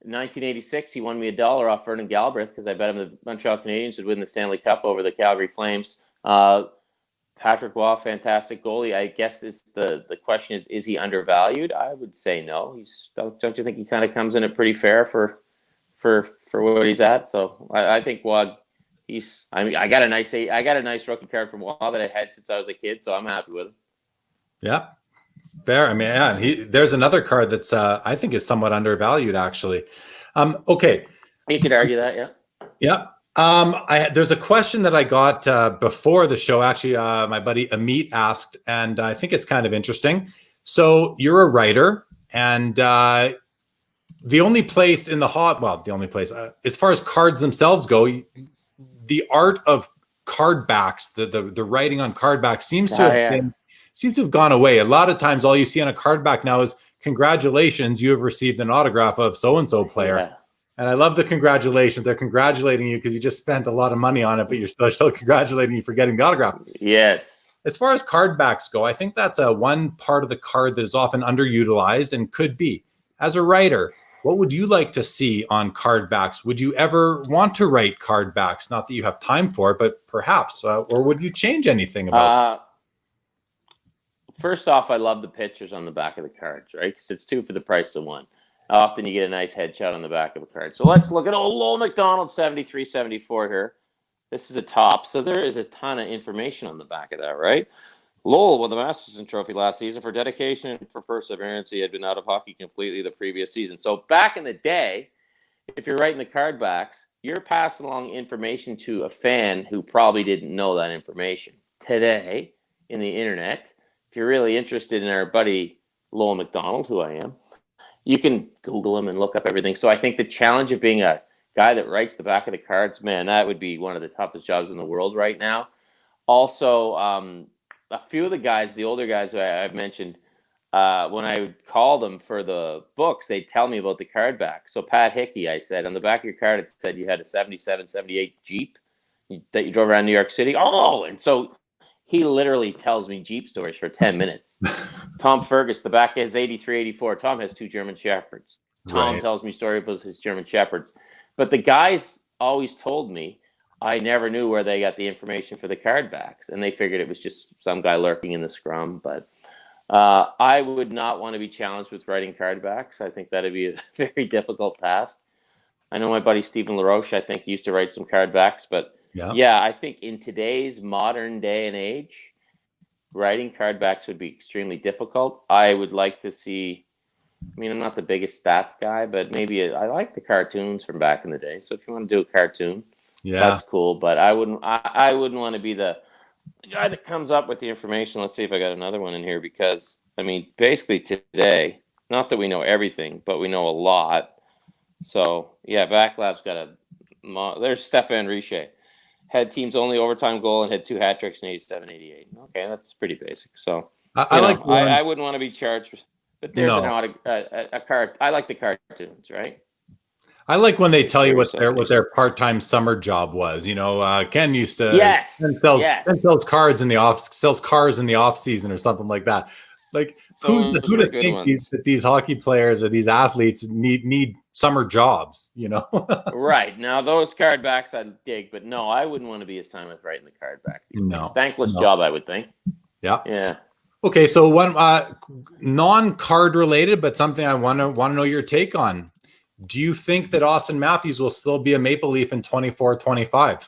in 1986, he won me $1 off Vernon Galbraith because I bet him the Montreal Canadiens would win the Stanley Cup over the Calgary Flames. Patrick Waugh, fantastic goalie. I guess the question is he undervalued? I would say no. Don't you think he kind of comes in at pretty fair for what he's at? So I think Waugh. I got a nice rookie card from Waugh that I had since I was a kid, so I'm happy with him. Yeah. Fair. I mean, there's another card that's I think is somewhat undervalued, actually. Okay. You could argue that, yeah. Yeah. There's a question that I got before the show. Actually, my buddy Amit asked, and I think it's kind of interesting. So you're a writer, and the only place in the only place as far as cards themselves go, the art of card backs, the writing on card backs seems to have gone away. A lot of times all you see on a card back now is congratulations, you have received an autograph of so-and-so player. Yeah. And I love the congratulations. They're congratulating you because you just spent a lot of money on it, but you're still congratulating you for getting the autograph. Yes. As far as card backs go, I think that's one part of the card that is often underutilized and could be. As a writer, what would you like to see on card backs? Would you ever want to write card backs? Not that you have time for it, but perhaps. Or would you change anything about it? First off, I love the pictures on the back of the cards, right? Because it's 2 for the price of 1. Often you get a nice headshot on the back of a card. So let's look at old Lowell McDonald 73-74 here. This is a top. So there is a ton of information on the back of that, right? Lowell won the Masterson Trophy last season for dedication and for perseverance. He had been out of hockey completely the previous season. So back in the day, if you're writing the card backs, you're passing along information to a fan who probably didn't know that information. Today, in the internet, if you're really interested in our buddy Lowell McDonald, who I am, you can Google him and look up everything. So I think the challenge of being a guy that writes the back of the cards, man, that would be one of the toughest jobs in the world right now. Also, a few of the guys, the older guys I've mentioned, when I would call them for the books, they'd tell me about the card back. So Pat Hickey, I said, on the back of your card, it said you had a 77, 78 Jeep that you drove around New York City. Oh, and so he literally tells me Jeep stories for 10 minutes. Tom Fergus, the back is 83, 84. Tom has 2 German Shepherds. Tom tells me stories about his German Shepherds. But the guys always told me, I never knew where they got the information for the card backs, and they figured it was just some guy lurking in the scrum. But I would not want to be challenged with writing card backs. I think that'd be a very difficult task. I know my buddy Stephen LaRoche, I think, used to write some card backs, but yeah, I think in today's modern day and age, writing card backs would be extremely difficult. I would like to see, I mean, I'm not the biggest stats guy, but maybe I like the cartoons from back in the day. So if you want to do a cartoon, that's cool. But I wouldn't want to be the guy that comes up with the information. Let's see if I got another one in here, because I mean, basically today, not that we know everything, but we know a lot. So yeah, Vaclav's got there's Stefan Richer. Had team's only overtime goal and had 2 hat tricks in 87, 88. Okay, that's pretty basic. So I wouldn't want to be charged, but there's a card. I like the cartoons, right? I like when they tell you what their part-time summer job was. You know, Ken used to sells cars in the off season or something like that. Like who to think these hockey players or these athletes need summer jobs, you know? Right. Now those card backs I dig, but no, I wouldn't want to be assigned with writing the card back. Thankless job, I would think. Yeah. Okay, so one non-card related, but something I want to know your take on. Do you think that Austin Matthews will still be a Maple Leaf in 24-25?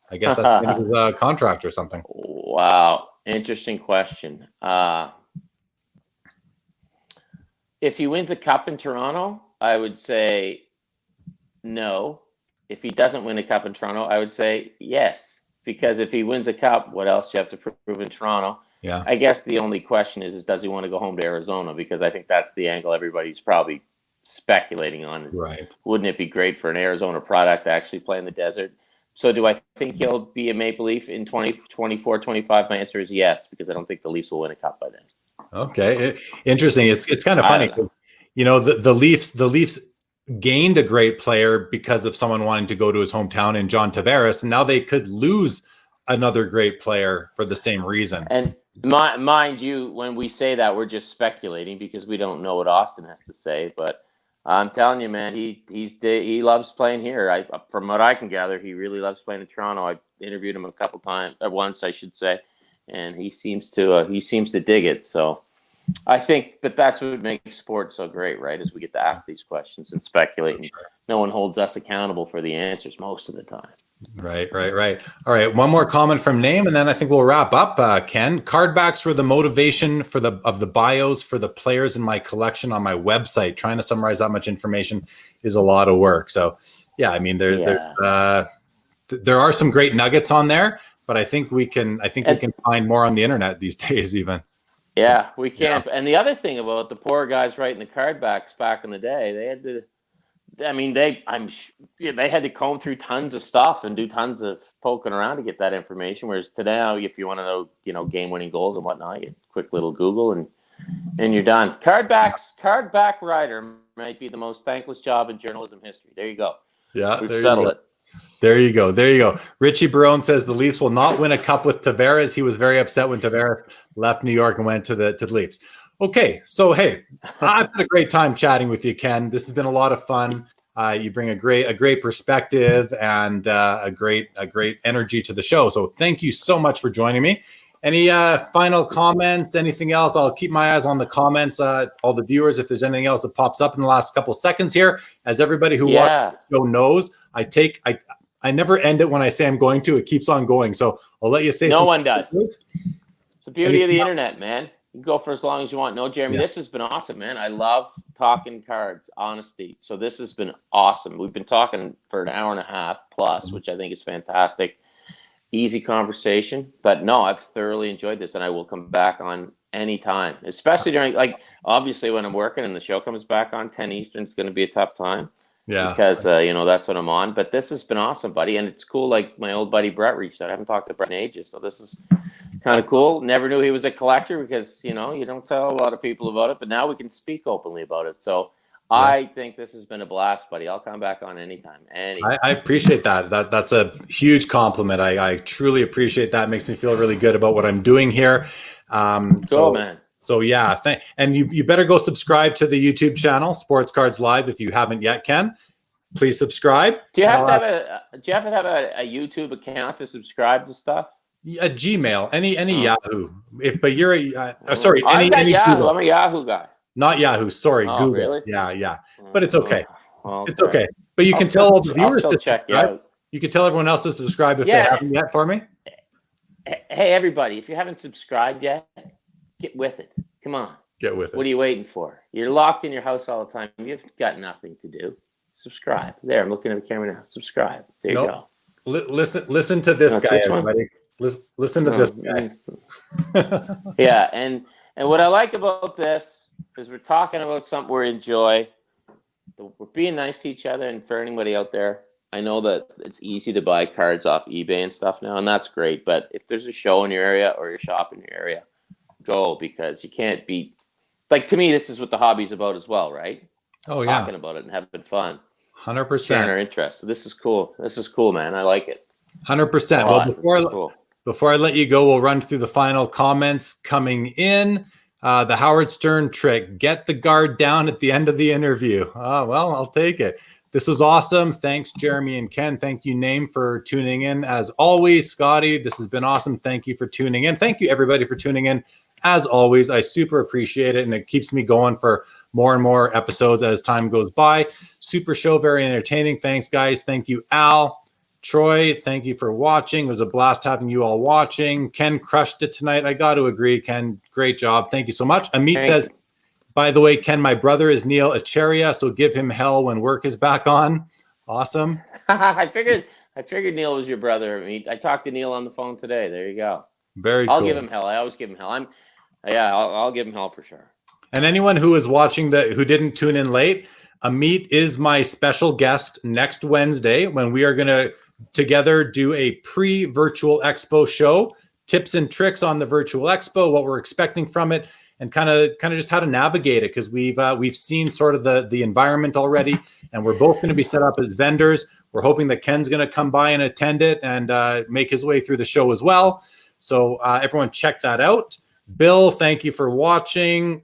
I guess that's the end of his contract or something. Wow. Interesting question. If he wins a cup in Toronto, I would say no. If he doesn't win a cup in Toronto, I would say yes. Because if he wins a cup, what else do you have to prove in Toronto? Yeah. I guess the only question is does he want to go home to Arizona? Because I think that's the angle everybody's probably speculating on. Right. Wouldn't it be great for an Arizona product to actually play in the desert? So do I think he'll be a Maple Leaf in 2024-25? My answer is yes, because I don't think the Leafs will win a cup by then. Okay. Interesting. It's kind of funny. You know, the Leafs gained a great player because of someone wanting to go to his hometown in John Tavares, and now they could lose another great player for the same reason. And mind you, when we say that, we're just speculating because we don't know what Austin has to say. But I'm telling you, man, he loves playing here. From what I can gather, he really loves playing in Toronto. I interviewed him once, I should say, and he seems to dig it. So I think, but that's what makes sports so great, right? Is we get to ask these questions and speculate, and no one holds us accountable for the answers most of the time. Right. All right. One more comment from Name, and then I think we'll wrap up. Ken, card backs were the motivation of the bios for the players in my collection on my website. Trying to summarize that much information is a lot of work. So, yeah, I mean, there are some great nuggets on there, but I think we can find more on the internet these days, even. Yeah, we can. Yeah. And the other thing about the poor guys writing the card backs back in the day, they had to. I mean, they had to comb through tons of stuff and do tons of poking around to get that information. Whereas today, if you want to know, game-winning goals and whatnot, you quick little Google and you're done. Card back writer might be the most thankless job in journalism history. There you go. Yeah, we've settled it. There you go. Richie Barone says the Leafs will not win a cup with Tavares. He was very upset when Tavares left New York and went to the Leafs. Okay, so hey, I've had a great time chatting with you, Ken. This has been a lot of fun. You bring a great perspective and a great energy to the show. So thank you so much for joining me. Any final comments? Anything else? I'll keep my eyes on the comments. All the viewers, if there's anything else that pops up in the last couple seconds here, as everybody who watches the show knows, I never end it when I say I'm going to. It keeps on going. So I'll let you say. No one does. the beauty of the internet, man. You can go for as long as you want. No, Jeremy, this has been awesome, man. I love talking cards, honesty. So this has been awesome. We've been talking for an hour and a half plus, which I think is fantastic. Easy conversation. But no, I've thoroughly enjoyed this, and I will come back on anytime, especially during, like, obviously when I'm working and the show comes back on 10 Eastern, it's going to be a tough time. Yeah. Because, that's what I'm on. But this has been awesome, buddy. And it's cool. Like, my old buddy Brett reached out. I haven't talked to Brett in ages. So this is kind of cool. Never knew he was a collector because, you don't tell a lot of people about it. But now we can speak openly about it. So I think this has been a blast, buddy. I'll come back on anytime. I appreciate that. That's a huge compliment. I truly appreciate that. It makes me feel really good about what I'm doing here. Cool, man. So yeah, and you better go subscribe to the YouTube channel, Sports Cards Live, if you haven't yet, Ken. Please subscribe. Do you have to have a YouTube account to subscribe to stuff? A Gmail, any Yahoo. But you're any Yahoo. I'm a Yahoo guy. Not Yahoo. Sorry, Google. Really? Yeah. But it's okay. It's okay. But you can tell all the viewers to subscribe. You can tell everyone else to subscribe if they haven't yet for me. Hey, everybody, if you haven't subscribed yet, get with it. Come on. Get with it. What are you waiting for? You're locked in your house all the time. You've got nothing to do. Subscribe. There, I'm looking at the camera now. Subscribe. There you go. Listen to this guy, everybody. Listen to this guy. Yeah, and what I like about this is we're talking about something we enjoy. We're being nice to each other, and for anybody out there, I know that it's easy to buy cards off eBay and stuff now, and that's great. But if there's a show in your area or your shop in your area, go, because you can't beat. Like, to me, this is what the hobby's about as well, right? Oh yeah, talking about it and having fun. 100%. Sharing our interest. So this is cool. This is cool, man. I like it. 100%. Well, before I let you go, we'll run through the final comments coming in. The Howard Stern trick: get the guard down at the end of the interview. Oh, well, I'll take it. This was awesome. Thanks, Jeremy and Ken. Thank you, Name, for tuning in. As always, Scotty, this has been awesome. Thank you for tuning in. Thank you, everybody, for tuning in. As always, I super appreciate it, and it keeps me going for more and more episodes as time goes by. Super show, very entertaining. Thanks, guys. Thank you, Al. Troy, thank you for watching. It was a blast having you all watching. Ken crushed it tonight. I got to agree, Ken. Great job. Thank you so much. Amit says, by the way, Ken, my brother is Neil Echeria, so give him hell when work is back on. Awesome. I figured Neil was your brother. I talked to Neil on the phone today. There you go. Very cool. I'll give him hell. I always give him hell. I'll give him hell for sure. And anyone who is watching who didn't tune in late, Amit is my special guest next Wednesday when we are going to together do a pre-virtual expo show, tips and tricks on the virtual expo, what we're expecting from it, and kind of just how to navigate it, because we've seen sort of the environment already, and we're both going to be set up as vendors. We're hoping that Ken's going to come by and attend it and make his way through the show as well. So everyone check that out. Bill, thank you for watching.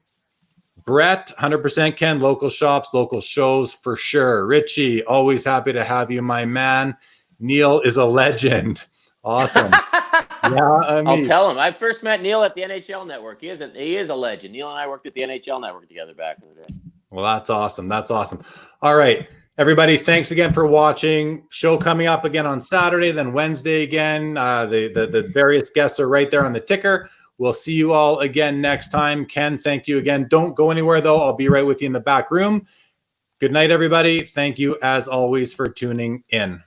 Brett, 100% Ken, local shops, local shows for sure. Richie, always happy to have you, my man. Neil is a legend. Awesome. I'll tell him. I first met Neil at the NHL Network. He is a legend. Neil and I worked at the NHL Network together back in the day. Well, that's awesome. That's awesome. All right, everybody, thanks again for watching. Show coming up again on Saturday, then Wednesday again. The various guests are right there on the ticker. We'll see you all again next time. Ken, thank you again. Don't go anywhere, though. I'll be right with you in the back room. Good night, everybody. Thank you, as always, for tuning in.